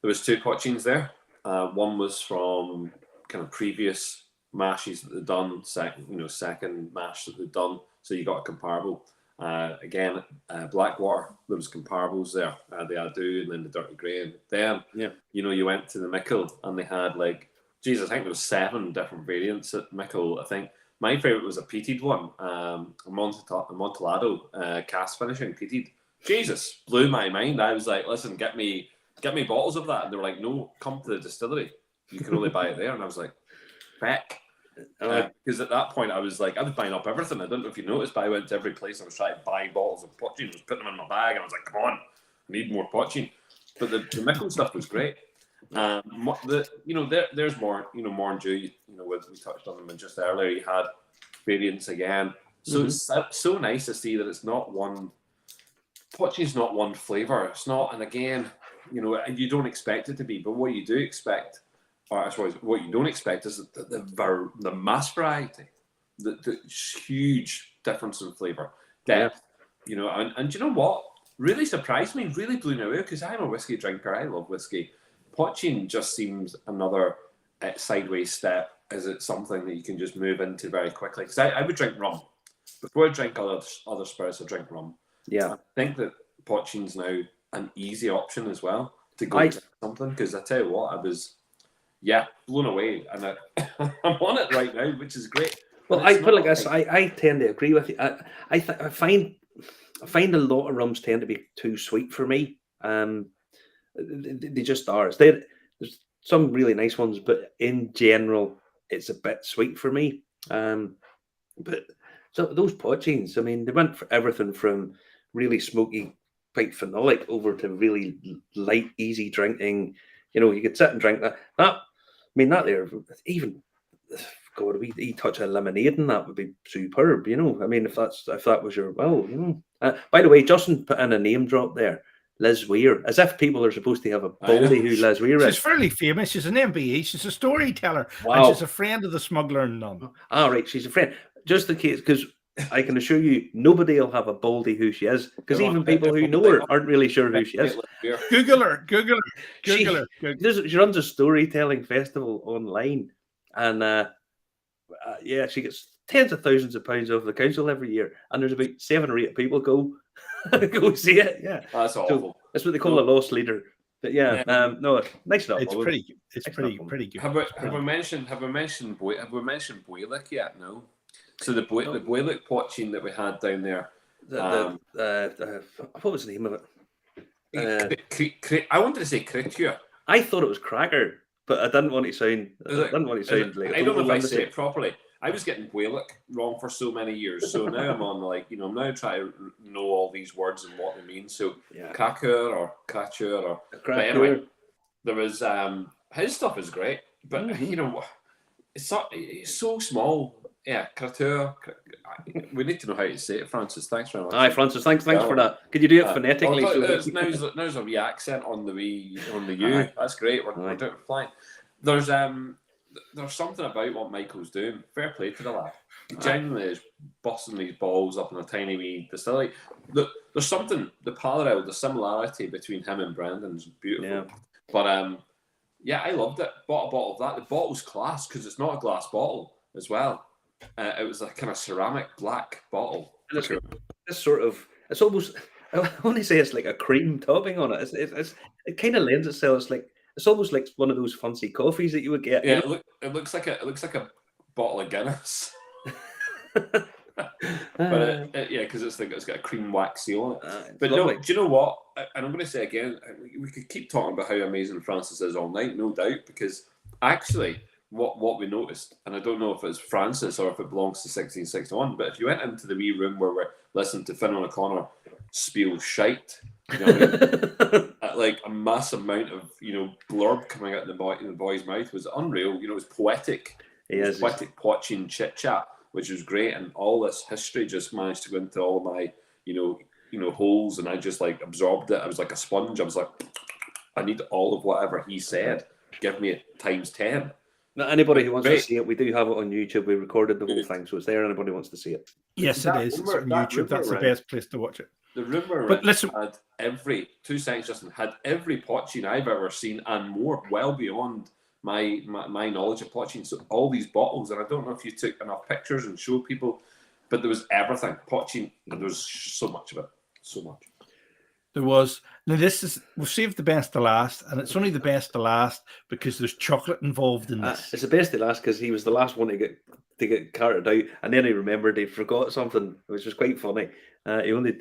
was two poachings there. One was from kind of previous mashes that they'd done, second mash that they'd done. So you got a comparable. Again, Blackwater, there was comparables there. The Adu and then the Dirty Grey. And then, you went to the Mickle and they had I think there was 7 different variants at Mickle. I think my favourite was a peated one, a Amontillado cast finishing peated. Jesus, blew my mind. I was like, listen, get me bottles of that. And they were like, no, come to the distillery. You can only buy it there. And I was like, feck. Because at that point I was buying up everything. I don't know if you noticed, but I went to every place. I was trying to buy bottles of poaching. I was putting them in my bag, and I was like, come on, I need more poaching. But the Mickle stuff was great. There's more, more in Dew. We touched on them just earlier. You had variants again. So it's so nice to see that it's not one. Poaching's not one flavour. It's not, and again, you don't expect it to be. But what you do expect, or I suppose what you don't expect, is the mass variety, the huge difference in flavour, depth. And you know what? Really surprised me. Really blew me away because I'm a whiskey drinker. I love whiskey. Poaching just seems another sideways step. Is it something that you can just move into very quickly? Because I would drink rum. Before I drink other spirits, I drink rum. Yeah. I think that poaching's now an easy option as well to go into something. Because I tell you what, I was, blown away. And I'm on it right now, which is great. Well, I put it like this. I tend to agree with you. I find a lot of rums tend to be too sweet for me. They just are. There's some really nice ones, but in general, it's a bit sweet for me. But so those Poitins, I mean, they went for everything from really smoky, quite phenolic, over to really light, easy drinking. You could sit and drink that. I mean, that there, even, God, we touch a lemonade and that would be superb. I mean, if that was your by the way, Justin put in a name drop there. Liz Weir, as if people are supposed to have a baldy who Liz Weir is. She's fairly famous. She's an MBE. She's a storyteller. Wow. And she's a friend of the Smuggler and Nun. Right, she's a friend. Just in case, because I can assure you, nobody will have a baldy who she is, because even people who know her aren't really sure who she is. Google her. She runs a storytelling festival online, and she gets tens of thousands of pounds off the council every year, and there's about 7 or 8 people go see it. Yeah, that's awful. So that's what they call a lost leader. But no, nice enough. It's pretty good. Have we mentioned Buick yet? No. So the Buick Poitin that we had down there. What was the name of it? I wanted to say Critua. I thought it was Cracker, but I didn't want to sound. I don't know if I say it properly. I was getting Buick wrong for so many years, so now I'm on I'm now trying to know all these words and what they mean. So Cracker or Crature or. But anyway, there was his stuff is great, but it's so small. Yeah, Crature. We need to know how to say it, Francis. Thanks very much. Aye, Francis. Thanks for that. Could you do it phonetically? Now's a wee accent on the U. That's great. We're doing fine. There's something about what Michael's doing. Fair play to the lad. He genuinely is busting these balls up in a tiny wee distillery. There's something, the parallel, the similarity between him and Brendan's beautiful. Yeah. But I loved it. Bought a bottle of that. The bottle's class because it's not a glass bottle as well. It was a kind of ceramic black bottle. It's almost, I want to say it's like a cream topping on it. It kind of lends itself. It's almost like one of those fancy coffees that you would get. Yeah, it looks like a bottle of Guinness. But because it's got a cream wax seal on it. But no, do you know what? And I'm going to say again, we could keep talking about how amazing Francis is all night, no doubt. Because actually, what we noticed, and I don't know if it's Francis or if it belongs to 1661, but if you went into the wee room where we're listening to Finn O'Connor spiel shite. Like a massive amount of blurb coming out of the boy's mouth was unreal. It was poetic. Poetic Poitin chit chat, which was great, and all this history just managed to go into all of my holes, and I just absorbed it. I was like a sponge. I was like, I need all of whatever he said. Give me it times 10. Now, anybody who wants to see it, we do have it on YouTube. We recorded the whole thing, so it's there. Anybody wants to see it? Yes, it is. It's on YouTube. That's the best place to watch it. The rumor had every 2 seconds, Justin, had every Poitin I've ever seen and more, well beyond my knowledge of Poitin. So all these bottles, and I don't know if you took enough pictures and showed people, but there was everything Poitin, and there was so much of it, so much. There was. Now we've saved the best to last, and it's only the best to last because there's chocolate involved in this. It's the best to last because he was the last one to get carted out, and then he remembered he forgot something, which was quite funny. He only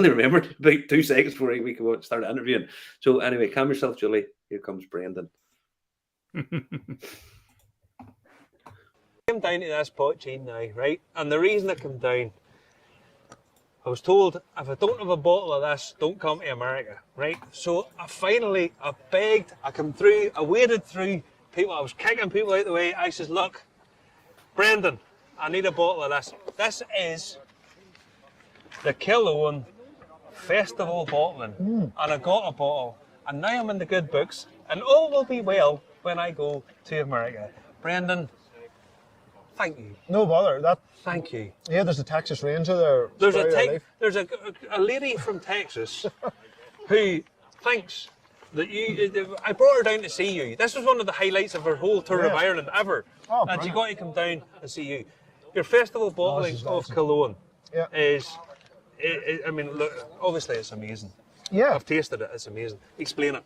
remembered about 2 seconds before we could start interviewing. So anyway, calm yourself, Julie. Here comes Brendan. Came down to this Poitin now, right? And the reason I came down, I was told if I don't have a bottle of this, don't come to America, right? So I begged, I came through, I waded through people, I was kicking people out the way. I says, look, Brendan, I need a bottle of this. This is the Killowen Festival bottling. And I got a bottle. And now I'm in the good books. And all will be well when I go to America. Brendan, thank you. No bother. Thank you. Yeah, there's a Texas Ranger there. There's a lady from Texas who thinks that I brought her down to see you. This was one of the highlights of her whole tour of Ireland ever. Oh, and she got to come down and see you. Your festival bottling of Cologne is, I mean, look, obviously it's amazing. Yeah. I've tasted it, it's amazing. Explain it.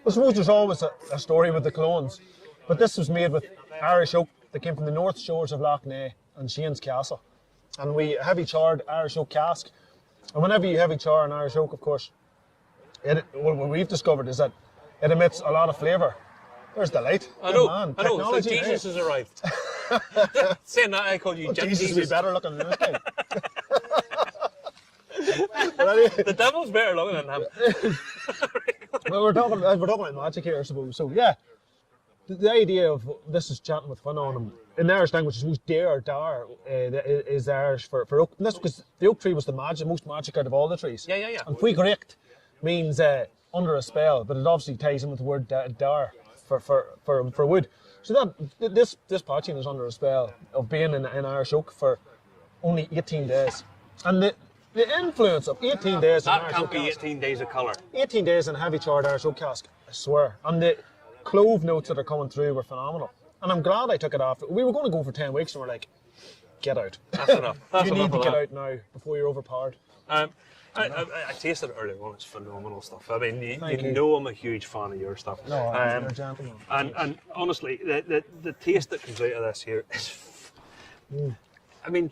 I suppose there's always a story with the clones, but this was made with Irish oak that came from the north shores of Lough Neagh and Shane's Castle. And we heavy charred Irish oak cask. And whenever you heavy char an Irish oak, of course, what we've discovered is that it emits a lot of flavour. There's the light. I know, Good man. I know. So Technology, Jesus has arrived. Saying that, I called you Oh, Jim Jesus will be Jesus. better looking than this guy. But anyway, The devil's better looking than him. well, we're talking about magic here, I suppose. So yeah, the idea of this is chatting with fun on him in the Irish language. I suppose dar is Irish for oak. And that's because the oak tree was the most magic out of all the trees. Yeah. And Fuigreacht means under a spell, but it obviously ties in with the word dar for wood. So that this poitín is under a spell of being in Irish oak for only 18 days, and the influence of 18 days in That Irish can't oak be cask. 18 days of colour. 18 days in heavy charred Irish oak cask, I swear. And the clove notes that are coming through were phenomenal. And I'm glad I took it off. We were going to go for 10 weeks and we're like, get out. That's enough. That's You enough need to of get that. out now before you're overpowered. I tasted it earlier on. It's phenomenal stuff. I mean, you Thank you. know I'm a huge fan of your stuff. No, you're a gentleman. And honestly, the taste that comes out of this here is. I mean,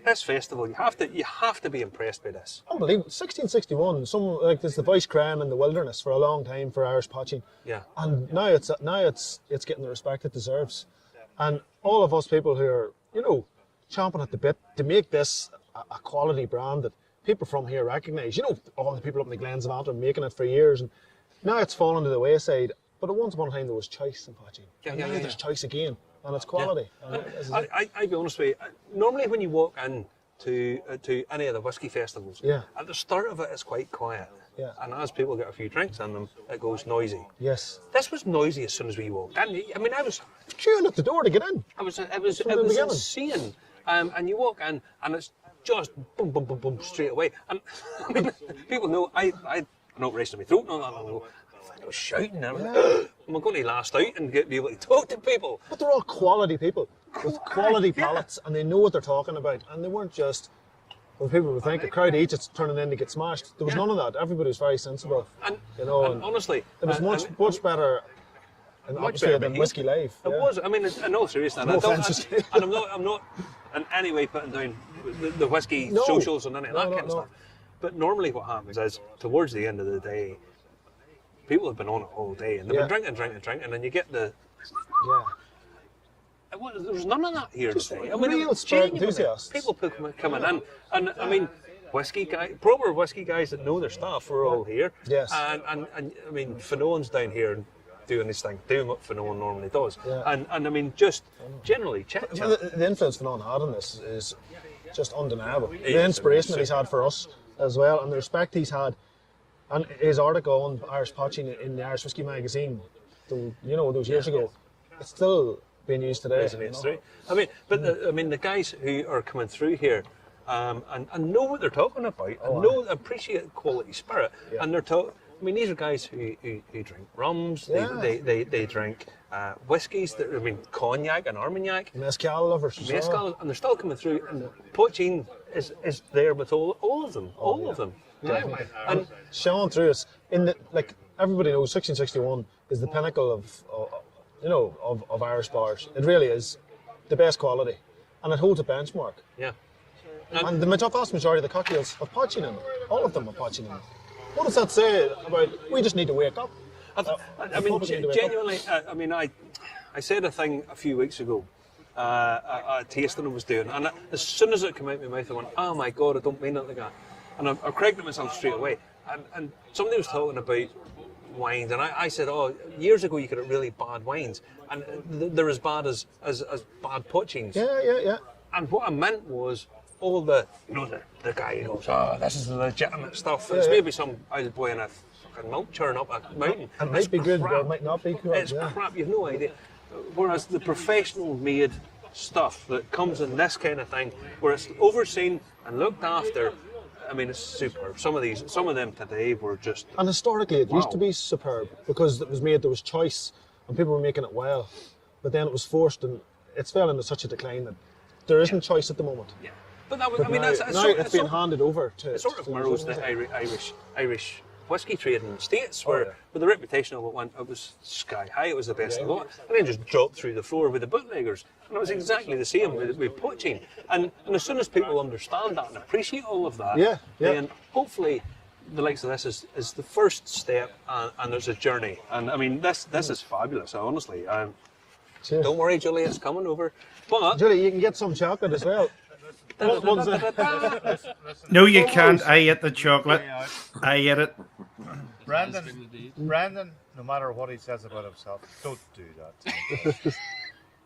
this festival, you have to be impressed by this. Unbelievable. 1661, there's the Vice Crown in the wilderness for a long time for Irish poitín. Yeah. And now it's getting the respect it deserves. And all of us people who are, chomping at the bit to make this a quality brand that people from here recognise. All the people up in the Glens of Antrim making it for years, and now it's fallen to the wayside. But at once upon a time there was choice in poitín. Yeah, And now yeah. there's choice again, and it's quality. And this is it. I'll be honest with you. Normally, when you walk in to any of the whiskey festivals, Yeah. at the start of it, it's quite quiet. Yeah. And as people get a few drinks in them, it goes noisy. Yes. This was noisy as soon as we walked in. I mean, I was Queuing at the door to get in. it was From the beginning. insane. And you walk in, and it's just boom, boom, boom, boom, straight away. And I mean, people know I'm not racing my throat, not that long ago. I was shouting, and I was like, am I going to last out and be able to talk to people? But they're all quality people with quality palates, and they know what they're talking about. And they weren't just, well, people would think a crowd each, it's turning in to get smashed. There was none of that. Everybody was very sensible. And, and and honestly, it was much better in much atmosphere better than behaved. Whiskey Live. It was. I mean, in all seriousness, No offence. and I'm not in any way putting down the whiskey No. socials and any of that No, kind no. of stuff. But normally, what happens is towards the end of the day, people have been on it all day and they've Yeah. been drinking, and then you get the. Yeah. There was none of that here Just today. real spirit genuinely, enthusiasts. people coming in, and I mean, proper whiskey guys that know their stuff were all here. Yes. And I mean, Finoan's down here doing his thing, doing what Finoan normally does. Yeah. And I mean, just generally chit I mean, chat. the influence Fionnán had on this is just undeniable. The is, inspiration that he's had for us as well, and the respect he's had. And his article on Irish poitín in the Irish Whiskey magazine, those years ago, it's still being used today. Resonates through. I mean, but the guys who are coming through here and know what they're talking about, and appreciate quality spirit, and they're talking. I mean, these are guys who drink rums. Yeah. They drink whiskies. Cognac and Armagnac. Mezcal lovers as well. Mezcal, and they're still coming through. And poitín is there with all of them. All of them. Definitely. And Shone through us everybody knows 1661 is the pinnacle of Irish bars. It really is the best quality, and it holds a benchmark. yeah. And the vast majority of the cocktails have poitín in them. All of them have poitín in them. What does that say about we just need to wake up? I mean, genuinely, I said a thing a few weeks ago, a tasting I was doing, and as soon as it came out of my mouth, I went, oh my God, I don't mean it like that. And I corrected myself straight away. And somebody was talking about wines, and I said, oh, years ago you could have really bad wines, and they're as bad as bad poitíns. Yeah. And what I meant was all the guy who goes, oh, this is the legitimate stuff. It's maybe some old boy in a fucking milk churn up a mountain. It might be good, or it might not be good. It's crap, you've no idea. Whereas the professional made stuff that comes in this kind of thing, where it's overseen and looked after, I mean, it's superb. Some of them today were just. And historically, it used Wow. to be superb because it was made. There was choice, and people were making it well. But then it was forced, and it's fell into such a decline that there isn't choice at the moment. Yeah. But that was, But I mean, now, that's now it's being handed over to. it sort of to mirrors those the others. Irish whiskey trade in the States, where with the reputation of it was sky high, it was the best of the lot, and then just dropped through the floor with the bootleggers. And it was exactly the same with poitín. And as soon as people understand that and appreciate all of that, Yeah. then hopefully the likes of this is the first step, and there's a journey. And I mean, this is fabulous, honestly. Cheers. Don't worry, Julie, it's coming over. But Julie, you can get some chocolate as well. No, you can't. I ate the chocolate. I ate it. Brandon, no matter what he says about himself, don't do that.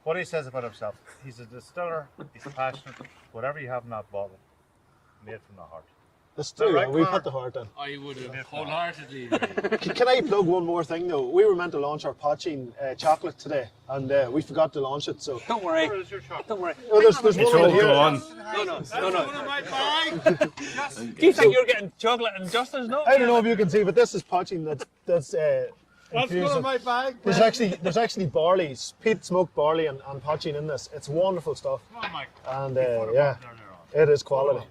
What he says about himself, he's a distiller, he's passionate. Whatever you have in that bottle, made from the heart. That's true. Right, We Connor? put the heart in. I would have wholeheartedly. Can I plug one more thing though? We were meant to launch our Poitin chocolate today, and we forgot to launch it. So don't worry. Where is your chocolate? Don't worry. oh, there's It's one all in here. gone. No. One of my bag. Do you think you're getting chocolate and Justin's not? I don't know if you can see, but this is Poitin that's What's going infused. in my bag? There's actually barley, peat smoked barley and Poitin in this. It's wonderful stuff, Oh my. and yeah, it is quality.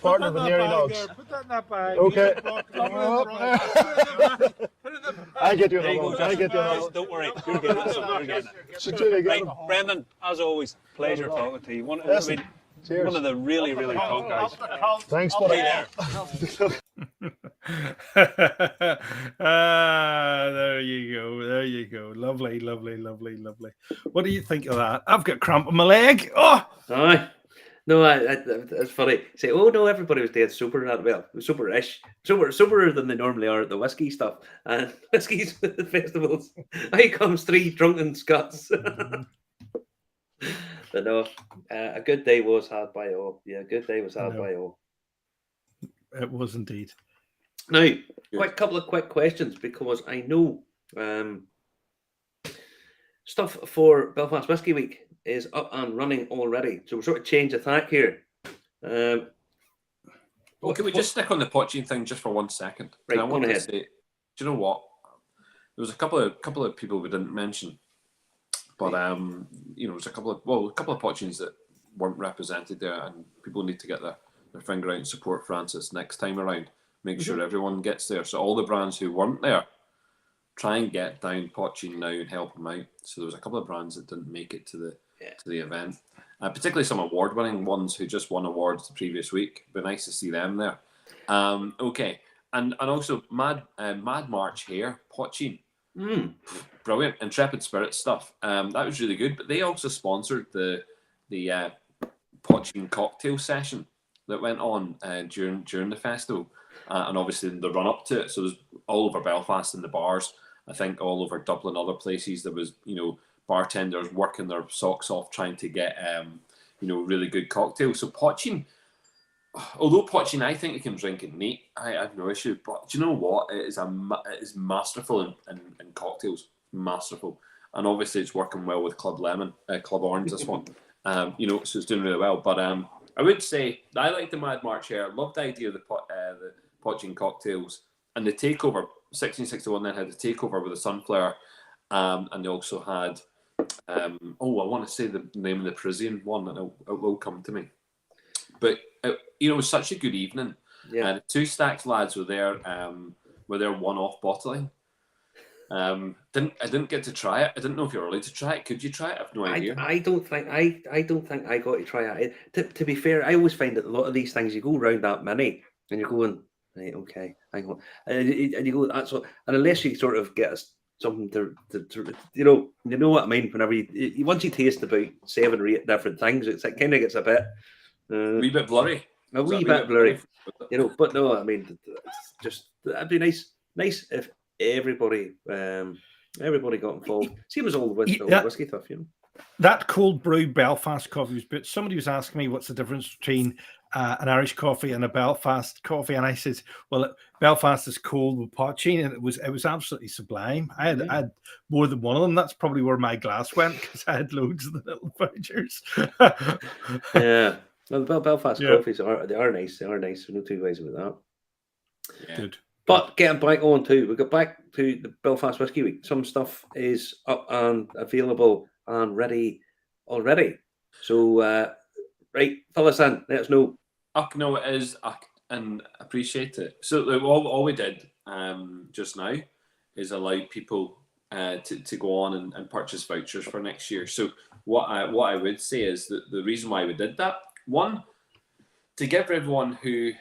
Partner with Neary Dogs. Put that in that bag. Okay. Put it in the I get you There you another go, one. I get you another one. Don't worry. You're getting it. You're getting it. Should Julie get Right, them? Brendan, as always, pleasure talking to you. Listen, cheers. One of the really, really top guys. Thanks, Hey buddy. there. There you go. There you go. Lovely, lovely, lovely, lovely. What do you think of that? I've got cramp in my leg. Oh, Aye. No, it's funny. Say, oh no, everybody was dead sober. Well, it was sober-ish, soberer than they normally are at the whiskey stuff. And whiskies at the festivals, here comes 3 drunken Scots. But no, a good day was had by all. Yeah, a good day was had by all. it was indeed. Now, quick couple of quick questions because I know stuff for Belfast Whisky Week is up and running already. So we're sort of change of tack here. Well, can we just stick on the Poitin thing just for 1 second? Right, I go want to ahead. say, do you know what? There was a couple of people we didn't mention, but there's a couple of Poitins that weren't represented there, and people need to get their finger out and support Francis next time around. Make sure everyone gets there. So all the brands who weren't there, try and get down Poitin now and help them out. So there was a couple of brands that didn't make it to the event, particularly some award-winning ones who just won awards the previous week. It'd be nice to see them there. Okay, and also Mad March here, Poitin, brilliant, Intrepid Spirit stuff. That was really good. But they also sponsored the Poitin cocktail session that went on during the festival, and obviously the run up to it. So there's all over Belfast in the bars. I think all over Dublin, other places, there was bartenders working their socks off trying to get really good cocktails. So Poitin, although Poitin, I think you can drink it neat. I have no issue. But do you know what? It is masterful in cocktails, masterful. And obviously it's working well with Club Orange. This one, so it's doing really well. But I would say I like the Mad March here. I love the idea of the Poitin cocktails and the takeover. 1661 then had the takeover with the Sunflower, and they also had I want to say the name of the Parisian one, and it will come to me. But it was such a good evening. Yeah, the 2 Stacks lads were there one-off bottling. I didn't get to try it. I didn't know if you were allowed to try it. Could you try it? I have no idea. I don't think I got to try it. To be fair, I always find that a lot of these things you go around that many and you're going, right, okay, hang on, and you go, that's what, and unless you sort of get something to you know what I mean. Whenever you once you taste about 7 or 8 different things, it kind of gets a bit a wee bit blurry. A wee bit blurry, But no, I mean, it's just that'd be nice if everybody got involved. Same as all the whiskey stuff, That cold brew Belfast coffee was good. Somebody was asking me what's the difference between an Irish coffee and a Belfast coffee, and I said, well, Belfast is cold with Poitin, and it was absolutely sublime. I had more than one of them. That's probably where my glass went because I had loads of the little vouchers. Yeah, well, the Belfast coffees are nice. They are nice. There's no 2 ways about that. Yeah. Good. But getting back on to, we got back to the Belfast Whisky Week. Some stuff is up and available and ready already. So, right, fill us in. Let us know. No, it is, and appreciate it. So all we did just now is allow people to go on and purchase vouchers for next year. So what I would say is that the reason why we did that, one, to give everyone who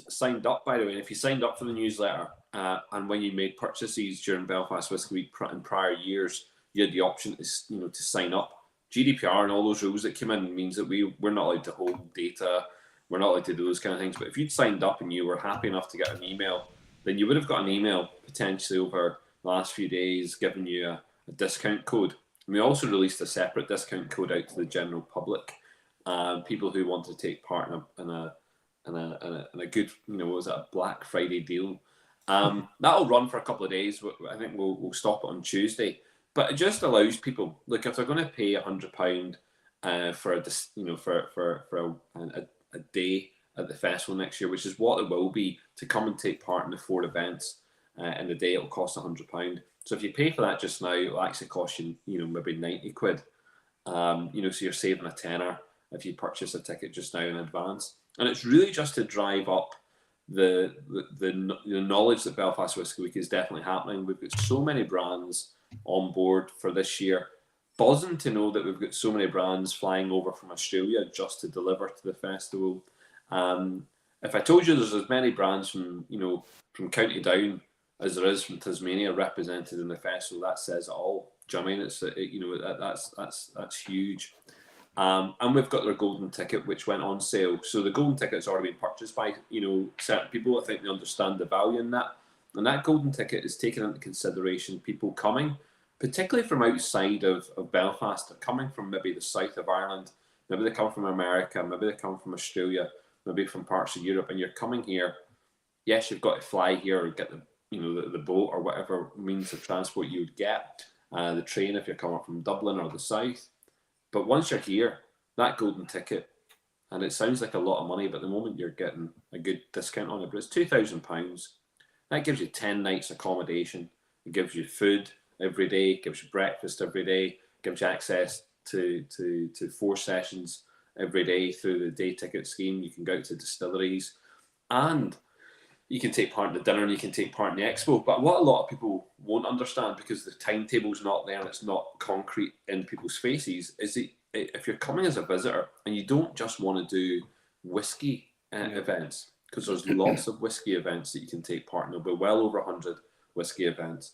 signed up, by the way, and if you signed up for the newsletter and when you made purchases during Belfast Whisky Week in prior years, you had the option to sign up. GDPR and all those rules that came in means that we're not allowed to hold data, we're not allowed to do those kind of things. But if you'd signed up and you were happy enough to get an email, then you would have got an email potentially over the last few days giving you a discount code. And we also released a separate discount code out to the general public, people who want to take part in a good, what was it, a Black Friday deal. That'll run for a couple of days. I think we'll stop it on Tuesday. But it just allows people, look, if they're going to pay £100 for a day at the festival next year, which is what it will be, to come and take part in the 4 events in the day, it'll cost £100. So if you pay for that just now, it'll actually cost you, maybe 90 quid. So you're saving a tenner if you purchase a ticket just now in advance. And it's really just to drive up the knowledge that Belfast Whisky Week is definitely happening. We've got so many brands on board for this year. Buzzing to know that we've got so many brands flying over from Australia just to deliver to the festival. If I told you there's as many brands from County Down as there is from Tasmania represented in the festival, that says it all. Do you know what I mean? That's huge. And we've got their golden ticket, which went on sale. So the golden ticket's already been purchased by certain people. I think they understand the value in that. And that golden ticket is taken into consideration people coming, particularly from outside of Belfast. They're coming from maybe the south of Ireland, maybe they come from America, maybe they come from Australia, maybe from parts of Europe, and you're coming here. Yes, you've got to fly here or get the boat or whatever means of transport you would get, the train if you're coming from Dublin or the south. But once you're here, that golden ticket, and it sounds like a lot of money, but at the moment you're getting a good discount on it, but it's £2,000. That gives you 10 nights accommodation. It gives you food every day, gives you breakfast every day, gives you access to 4 sessions every day through the day ticket scheme. You can go out to distilleries and you can take part in the dinner and you can take part in the expo. But what a lot of people won't understand, because the timetable's not there and it's not concrete in people's faces, is that if you're coming as a visitor and you don't just want to do whiskey events, because there's lots of whiskey events that you can take part in. There'll be well over 100 whiskey events.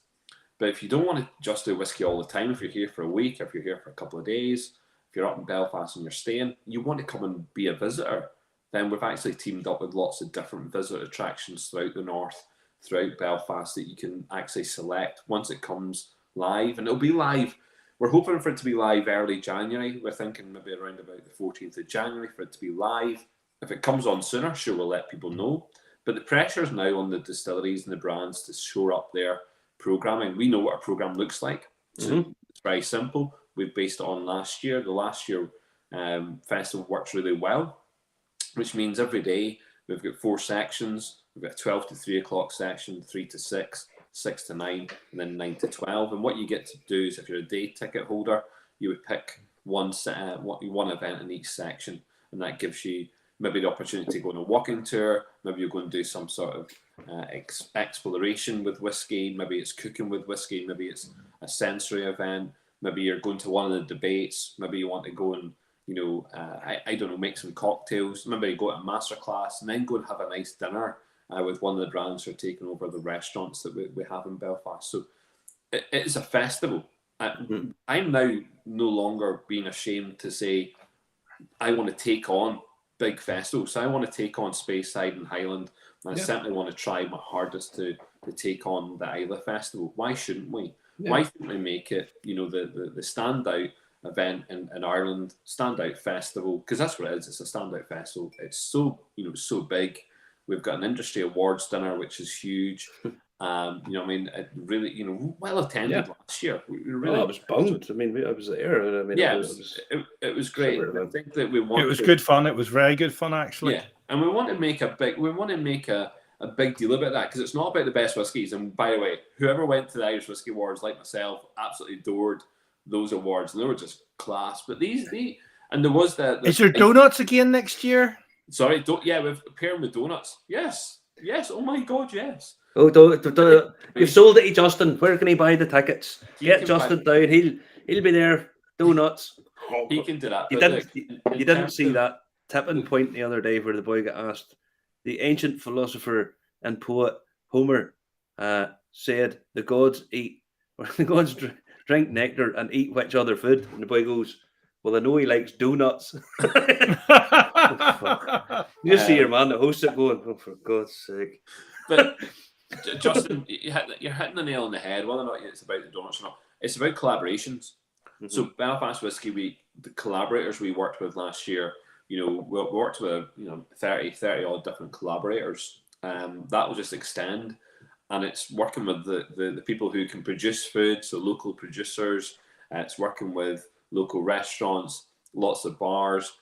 But if you don't want to just do whiskey all the time, if you're here for a week, if you're here for a couple of days, if you're up in Belfast and you're staying, you want to come and be a visitor, then we've actually teamed up with lots of different visitor attractions throughout the north, throughout Belfast, that you can actually select once it comes live. And it'll be live. We're hoping for it to be live early January. We're thinking maybe around about the 14th of January for it to be live. If it comes on sooner, sure, we'll let people know. But the pressure is now on the distilleries and the brands to shore up their programming. We know what our program looks like. So it's very simple. We've based it on last year. The last year festival works really well, which means every day we've got 4 sections. We've got a 12 to 3 o'clock section, 3 to 6, 6 to 9, and then 9 to 12. And what you get to do is, if you're a day ticket holder, you would pick one event in each section, and that gives you maybe the opportunity to go on a walking tour. Maybe you're going to do some sort of exploration with whiskey. Maybe it's cooking with whiskey. Maybe it's a sensory event. Maybe you're going to one of the debates. Maybe you want to go and, I don't know, make some cocktails. Maybe you go to a masterclass and then go and have a nice dinner with one of the brands who are taking over the restaurants that we have in Belfast. So it is a festival. I'm now no longer being ashamed to say I want to take on big festivals. So I want to take on Speyside and Highland, and I certainly want to try my hardest to take on the Isla Festival. Why shouldn't we? Yeah. Why shouldn't we make it, the standout event in Ireland, standout festival? Because that's what it is. It's a standout festival. It's so, so big. We've got an industry awards dinner, which is huge. It really, well attended last year. We really, I was bummed. I was there. It was great. I think that we want. It was good fun. It was very good fun, actually. Yeah, and we want to make a big deal about that, because it's not about the best whiskies. And by the way, whoever went to the Irish Whiskey Awards, like myself, absolutely adored those awards, and they were just class. But and there was that. Is there donuts again next year? Sorry, we've paired with donuts. Yes. Oh my God, yes. Oh, you've sold it to Justin. Where can he buy the tickets? Get Justin down. He'll be there. Donuts. He can do that. You didn't see that tipping point the other day where the boy got asked, the ancient philosopher and poet Homer said the gods eat, or the gods drink nectar and eat which other food? And the boy goes, well, I know he likes donuts. Oh, fuck. You just see your man, the host, it going, oh, for God's sake. But Justin, you're hitting the nail on the head. Whether or not it's about the donuts or not, it's about collaborations. So Belfast Whisky Week, the collaborators we worked with last year, we worked with 30 odd different collaborators. That will just extend, and it's working with the people who can produce food, so local producers. It's working with local restaurants, lots of bars.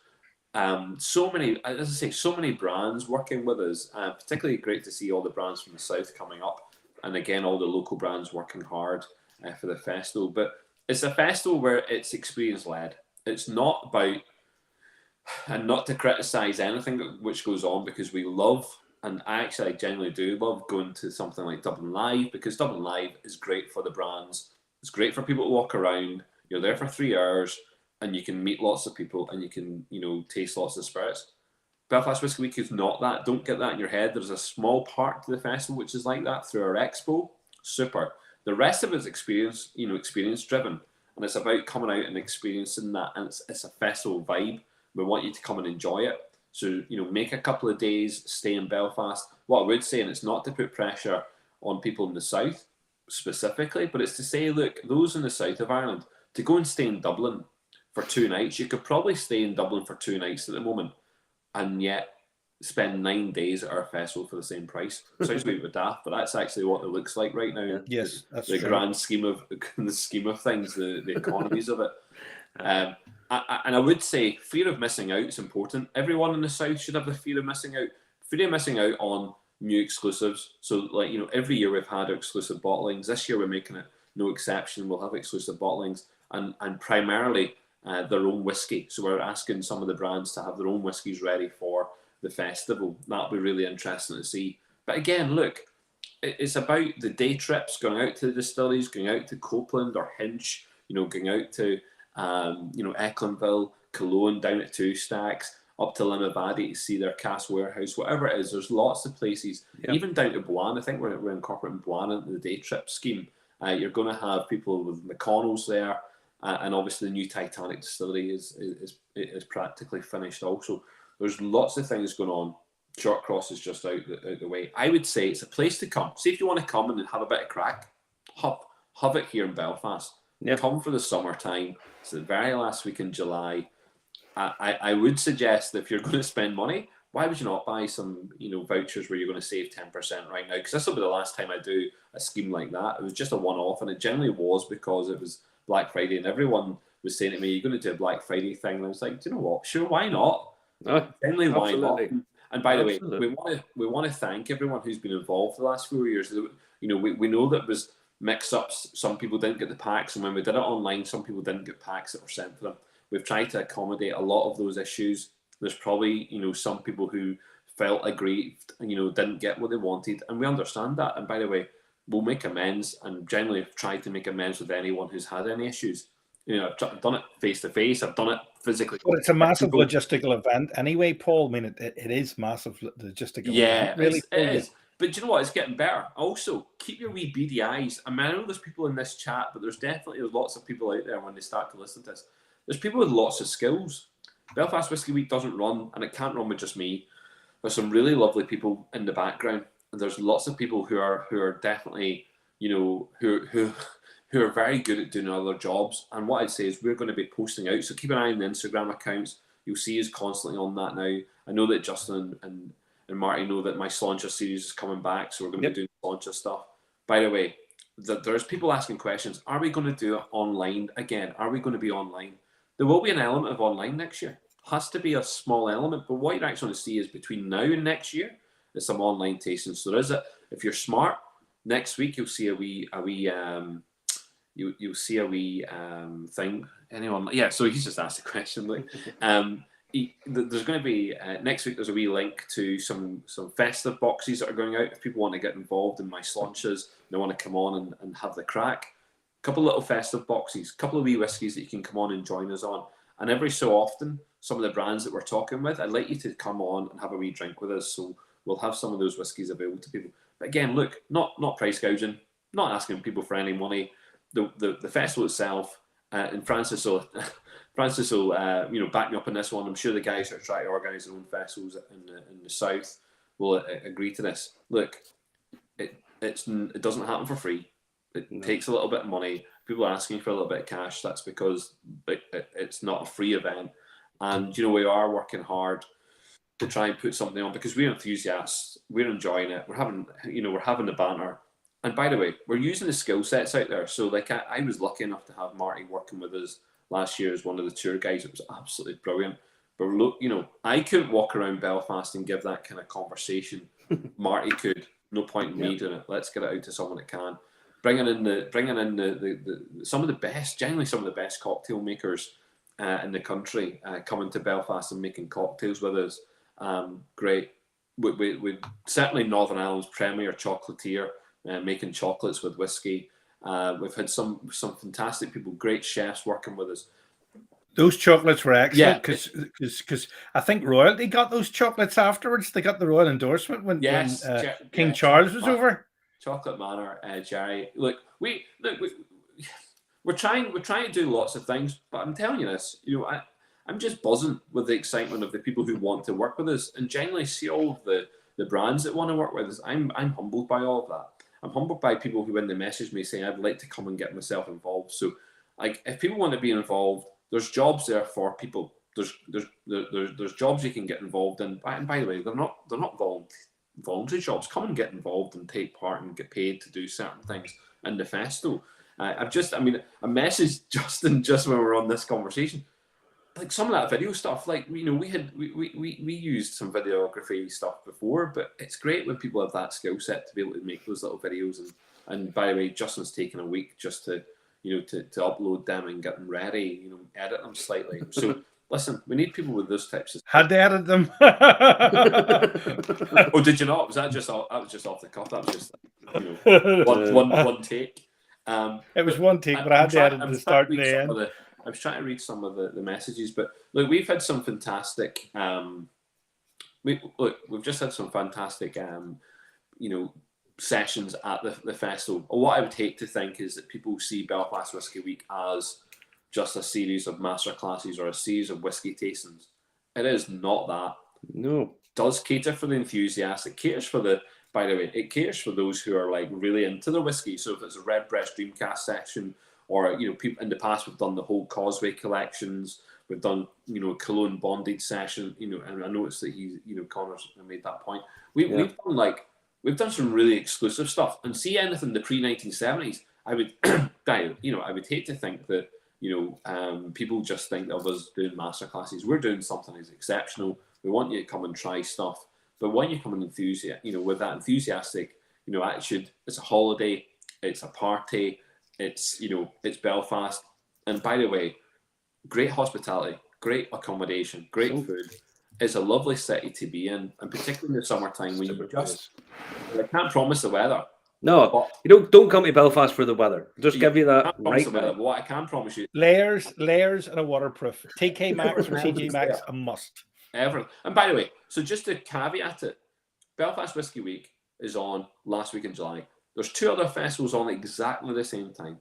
So many, as I say, so many brands working with us. Particularly great to see all the brands from the south coming up, and again all the local brands working hard for the festival. But it's a festival where it's experience led. It's not about, and not to criticise anything which goes on, because we love, and I genuinely do love going to something like Dublin Live, because Dublin Live is great for the brands. It's great for people to walk around. You're there for 3 hours, and you can meet lots of people, and you can, taste lots of spirits. Belfast Whisky Week is not that. Don't get that in your head. There's a small part to the festival which is like that through our expo. Super. The rest of it is experience driven, and it's about coming out and experiencing that, and it's a festival vibe. We want you to come and enjoy it. So, make a couple of days, stay in Belfast. What I would say, and it's not to put pressure on people in the south specifically, but it's to say, look, those in the south of Ireland, to go and stay in Dublin for 2 nights, you could probably stay in Dublin for 2 nights at the moment, and yet spend 9 days at our festival for the same price. Sounds a bit daft, but that's actually what it looks like right now. Yes, that's the true. grand scheme of things, the economies of it. And I would say fear of missing out is important. Everyone in the south should have the fear of missing out. Fear of missing out on new exclusives. So, every year we've had our exclusive bottlings. This year we're making it no exception. We'll have exclusive bottlings and primarily their own whiskey. So we're asking some of the brands to have their own whiskies ready for the festival. That'll be really interesting to see. But again, look, it's about the day trips, going out to the distilleries, going out to Copeland or Hinch, going out to Ecklandville, Cologne, down at Two Stacks, up to Limavady to see their cask warehouse, whatever it is. There's lots of places, even down to Boine. I think we're incorporating Boine into the day trip scheme. You're going to have people with McConnell's there, and obviously the new Titanic distillery is practically finished also. There's lots of things going on. Shortcross is just out the way. I would say it's a place to come. See if you want to come and have a bit of crack. Have it here in Belfast. Come for the summertime. It's the very last week in July. I would suggest that if you're going to spend money, why would you not buy some vouchers where you're going to save 10% right now? Because this will be the last time I do a scheme like that. It was just a one-off, and it generally was because it was Black Friday, and everyone was saying to me, "You're going to do a Black Friday thing," and I was like, "Do you know what? Sure, why not? Generally, why not?" And by the way, we want to thank everyone who's been involved the last 4 years. We know that it was mix-ups. Some people didn't get the packs, and when we did it online, some people didn't get packs that were sent to them. We've tried to accommodate a lot of those issues. There's probably some people who felt aggrieved and didn't get what they wanted, and we understand that. And by the way, we'll make amends, and generally have tried to make amends with anyone who's had any issues. I've done it face to face. I've done it physically. But it's a massive logistical event anyway, Paul. I mean, it is massive logistical. Yeah, event, really. It is. But do you know what? It's getting better. Also, keep your wee beady eyes. I mean, I know there's people in this chat, but there's lots of people out there when they start to listen to this. There's people with lots of skills. Belfast Whisky Week doesn't run, and it can't run with just me. There's some really lovely people in the background, and there's lots of people who are definitely, who are very good at doing other jobs. And what I'd say is we're going to be posting out. So keep an eye on the Instagram accounts. You'll see us constantly on that now. I know that Justin and Marty know that my Sláinte series is coming back, so we're going to be doing Sláinte stuff. By the way, there's people asking questions. Are we going to do it online again? Are we going to be online? There will be an element of online next year. Has to be a small element, but what you're actually going to see is between now and next year, there's some online tastings. So there is it. If you're smart, next week you'll see a wee you'll see a wee thing. Anyone? Yeah. So he's just asked a question. Like, there's going to be next week. There's a wee link to some festive boxes that are going out. If people want to get involved in my Sláintes, they want to come on and have the crack. A couple of little festive boxes, a couple of wee whiskies that you can come on and join us on. And every so often, some of the brands that we're talking with, I'd like you to come on and have a wee drink with us. So we'll have some of those whiskies available to people. But again, look, not price gouging, not asking people for any money. The festival itself, and Francis will back me up on this one. I'm sure the guys that are trying to organise their own festivals in the south will agree to this. Look, it doesn't happen for free. It takes a little bit of money. People are asking for a little bit of cash. That's because it's not a free event. And we are working hard to try and put something on because we're enthusiasts. We're enjoying it. We're having the banter. And by the way, we're using the skill sets out there. So I was lucky enough to have Marty working with us last year as one of the tour guides. It was absolutely brilliant. But look, I couldn't walk around Belfast and give that kind of conversation. Marty could. No point in me doing it. Let's get it out to someone that can. Bringing in some of the best, genuinely some of the best cocktail makers in the country coming to Belfast and making cocktails with us. Great. We certainly Northern Ireland's premier chocolatier making chocolates with whiskey. We've had some fantastic people, great chefs working with us. Those chocolates were excellent because I think royalty got those chocolates afterwards. They got the royal endorsement when King Charles was over. Chocolate Manor, Jerry. Look, we're trying to do lots of things, but I'm telling you this, I'm just buzzing with the excitement of the people who want to work with us, and genuinely see all of the brands that want to work with us. I'm humbled by all of that. I'm humbled by people who, when they message me, saying I'd like to come and get myself involved. So, if people want to be involved, there's jobs there for people. There's jobs you can get involved in. And by the way, they're not voluntary jobs. Come and get involved and take part and get paid to do certain things in the festival. I messaged Justin just when we were on this conversation. Like some of that video stuff, we used some videography stuff before, but it's great when people have that skill set to be able to make those little videos. And by the way, Justin's taken a week just to upload them and get them ready, edit them slightly. So listen, we need people with those types of stuff. Had to edit them. Oh, did you not? That was just off the cuff. That was just one take. It was one take, but I had to edit the start and the end. I was trying to read some of the messages, but look, we've had some fantastic. We've just had some fantastic, sessions at the festival. What I would hate to think is that people see Belfast Whisky Week as just a series of master classes or a series of whiskey tastings. It is not that. No. It does cater for the enthusiasts. It caters for it caters for those who are really into the whiskey. So if it's a Redbreast Dreamcast section, or people in the past we've done the whole Causeway collections, we've done Cologne bondage session, and I noticed that Connor's made that point. We've done some really exclusive stuff, and see anything in the pre-1970s, I would I would hate to think that people just think of us doing master classes. We're doing something that's exceptional. We want you to come and try stuff, but when you come in with that enthusiastic attitude, it's a holiday, it's a party, it's Belfast, and by the way, great hospitality, great accommodation, great food. It's a lovely city to be in, and particularly in the summertime when I can't promise the weather. No, you don't come to Belfast for the weather. Just give you that right now. What I can promise you, layers, and a waterproof. TK Maxx or TG Maxx, a must. Everything. And by the way, so just to caveat it, Belfast Whisky Week is on last week in July. There's two other festivals on at exactly the same time.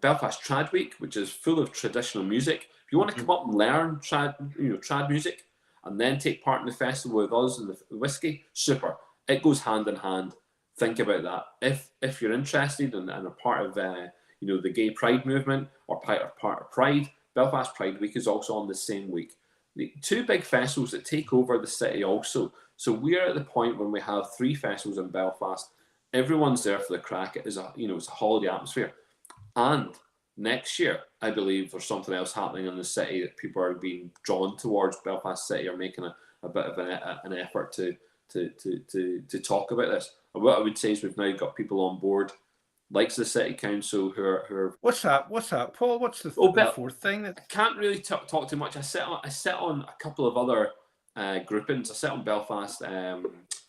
Belfast Trad Week, which is full of traditional music. If you want to come up and learn trad music, and then take part in the festival with us and the whiskey, super. It goes hand in hand. Think about that. If you're interested and are part of the gay pride movement or part of Pride, Belfast Pride Week is also on the same week. The two big festivals that take over the city also. So we're at the point when we have three festivals in Belfast. Everyone's there for the crack. It is it's a holiday atmosphere. And next year, I believe there's something else happening in the city that people are being drawn towards Belfast City, are making a bit of an effort to talk about this. And what I would say is we've now got people on board, like the City Council, who are What's that, Paul? What's the fourth thing? I can't really talk too much. I sit on a couple of other groupings. I sit on Belfast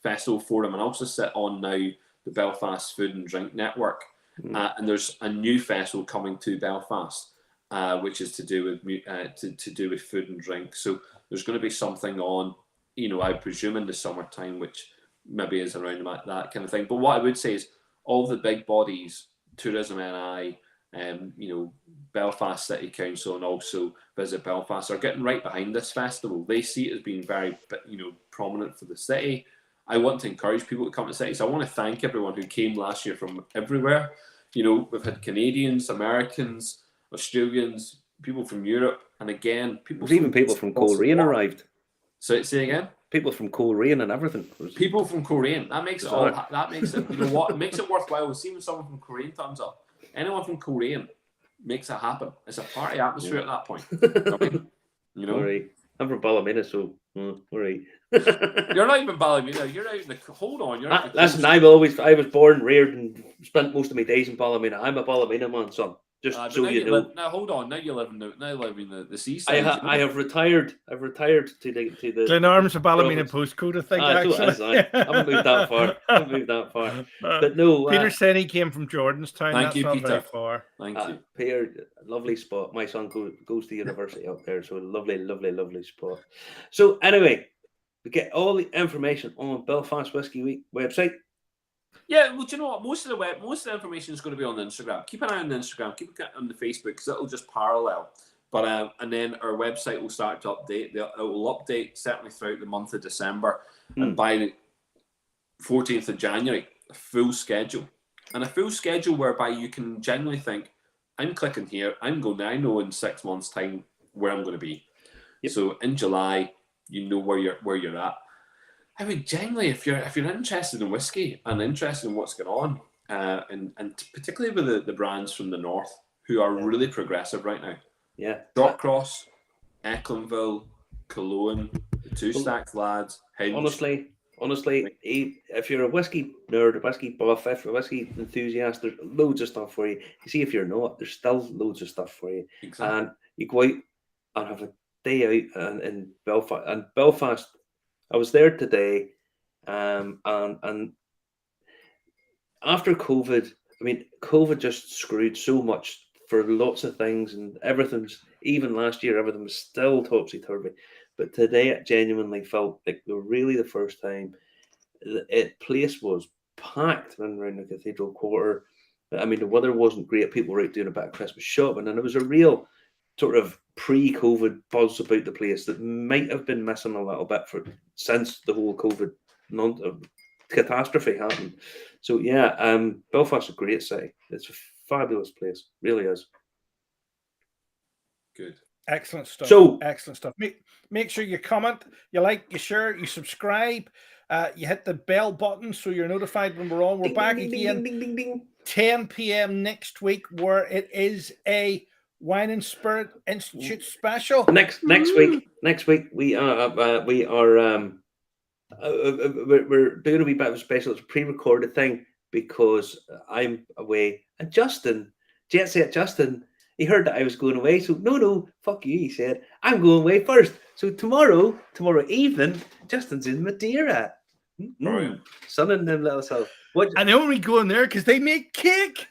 Festival Forum, and I also sit on now the Belfast Food and Drink Network. And there's a new festival coming to Belfast, which is to do with food and drink. So there's going to be something on I presume in the summertime, which maybe is around that kind of thing. But what I would say is all the big bodies, Tourism NI, Belfast City Council, and also Visit Belfast, are getting right behind this festival. They see it as being very, prominent for the city. I want to encourage people to come to the city. So I want to thank everyone who came last year from everywhere. We've had Canadians, Americans, Australians, people from Europe, and again, people from Coleraine arrived. So say again. People from Coleraine and everything. People from Coleraine. That makes it all. That makes it. You know what? It makes it worthwhile. See when someone from Coleraine turns up. Anyone from Coleraine makes it happen. It's a party atmosphere at that point. All right. I'm from Ballymena, so all right. You're not even Ballymena. You're out in the. Hold on. You're. Listen, I was born, reared, and spent most of my days in Ballymena. I'm a Ballymena man, son. Just so you know. Now hold on. Now you live in the seaside. I have retired. I've retired to the Glenarm's a Ballymena postcode, I think. Actually, I haven't moved that far. But no, Peter said he came from Jordanstown. Thank That's you, not Peter. very far. Thank you, Peter. Lovely spot. My son goes to university up there, so lovely spot. So anyway, we get all the information on Belfast Whisky Week website. Yeah, well, do you know what? Most of the information is going to be on the Instagram. Keep an eye on the Instagram. Keep an eye on the Facebook because it'll just parallel. But and then our website will start to update. It will update certainly throughout the month of December, and by the 14th of January, a full schedule, and a full schedule whereby you can genuinely think, I'm clicking here, I'm going there. I know in 6 months' time where I'm going to be. Yep. So in July, you know where you're at. I mean, generally, if you're interested in whiskey and interested in what's going on, and particularly with the brands from the north who are really progressive right now. Yeah. Shotcross, Ecklinville, Cologne, the Two Stacks lads. Hinge. Honestly, if you're a whiskey nerd, a whiskey buff, if you're a whiskey enthusiast, there's loads of stuff for you. You see, if you're not, there's still loads of stuff for you. Exactly. And you go out and have a day out in Belfast. And Belfast, I was there today, and after COVID, I mean, COVID just screwed so much for lots of things, and everything's, even last year, everything was still topsy-turvy. But today, it genuinely felt like really the first time the place was packed around the Cathedral Quarter. I mean, the weather wasn't great. People were out doing a bit of Christmas shopping, and it was a real sort of pre-COVID buzz about the place that might have been missing a little bit since the whole COVID catastrophe happened. So yeah, Belfast's a great city. It's a fabulous place, really is. Good. Excellent stuff. So excellent stuff. Make sure you comment, you like, you share, you subscribe, you hit the bell button so you're notified when we're on. We're back again 10 p.m. next week, where it is a Wine and Spirit Institute special. Next week we are we're doing a wee bit of a special. It's a pre-recorded thing because I'm away, and Justin, Jet Set Justin, he heard that I was going away, so no, fuck you, he said, I'm going away first. So tomorrow evening, Justin's in Madeira. Sun and them little self. And they only go in there because they make cake.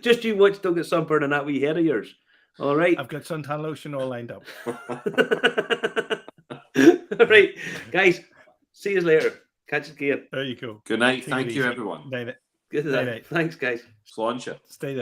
Just you watch, don't get sunburn on that wee head of yours. All right. I've got suntan lotion all lined up. All right, guys. See you later. Catch you again. There you go. Good night. Take Thank you, easy. everyone. Night. Good night. Thanks, guys. Slán. Stay there.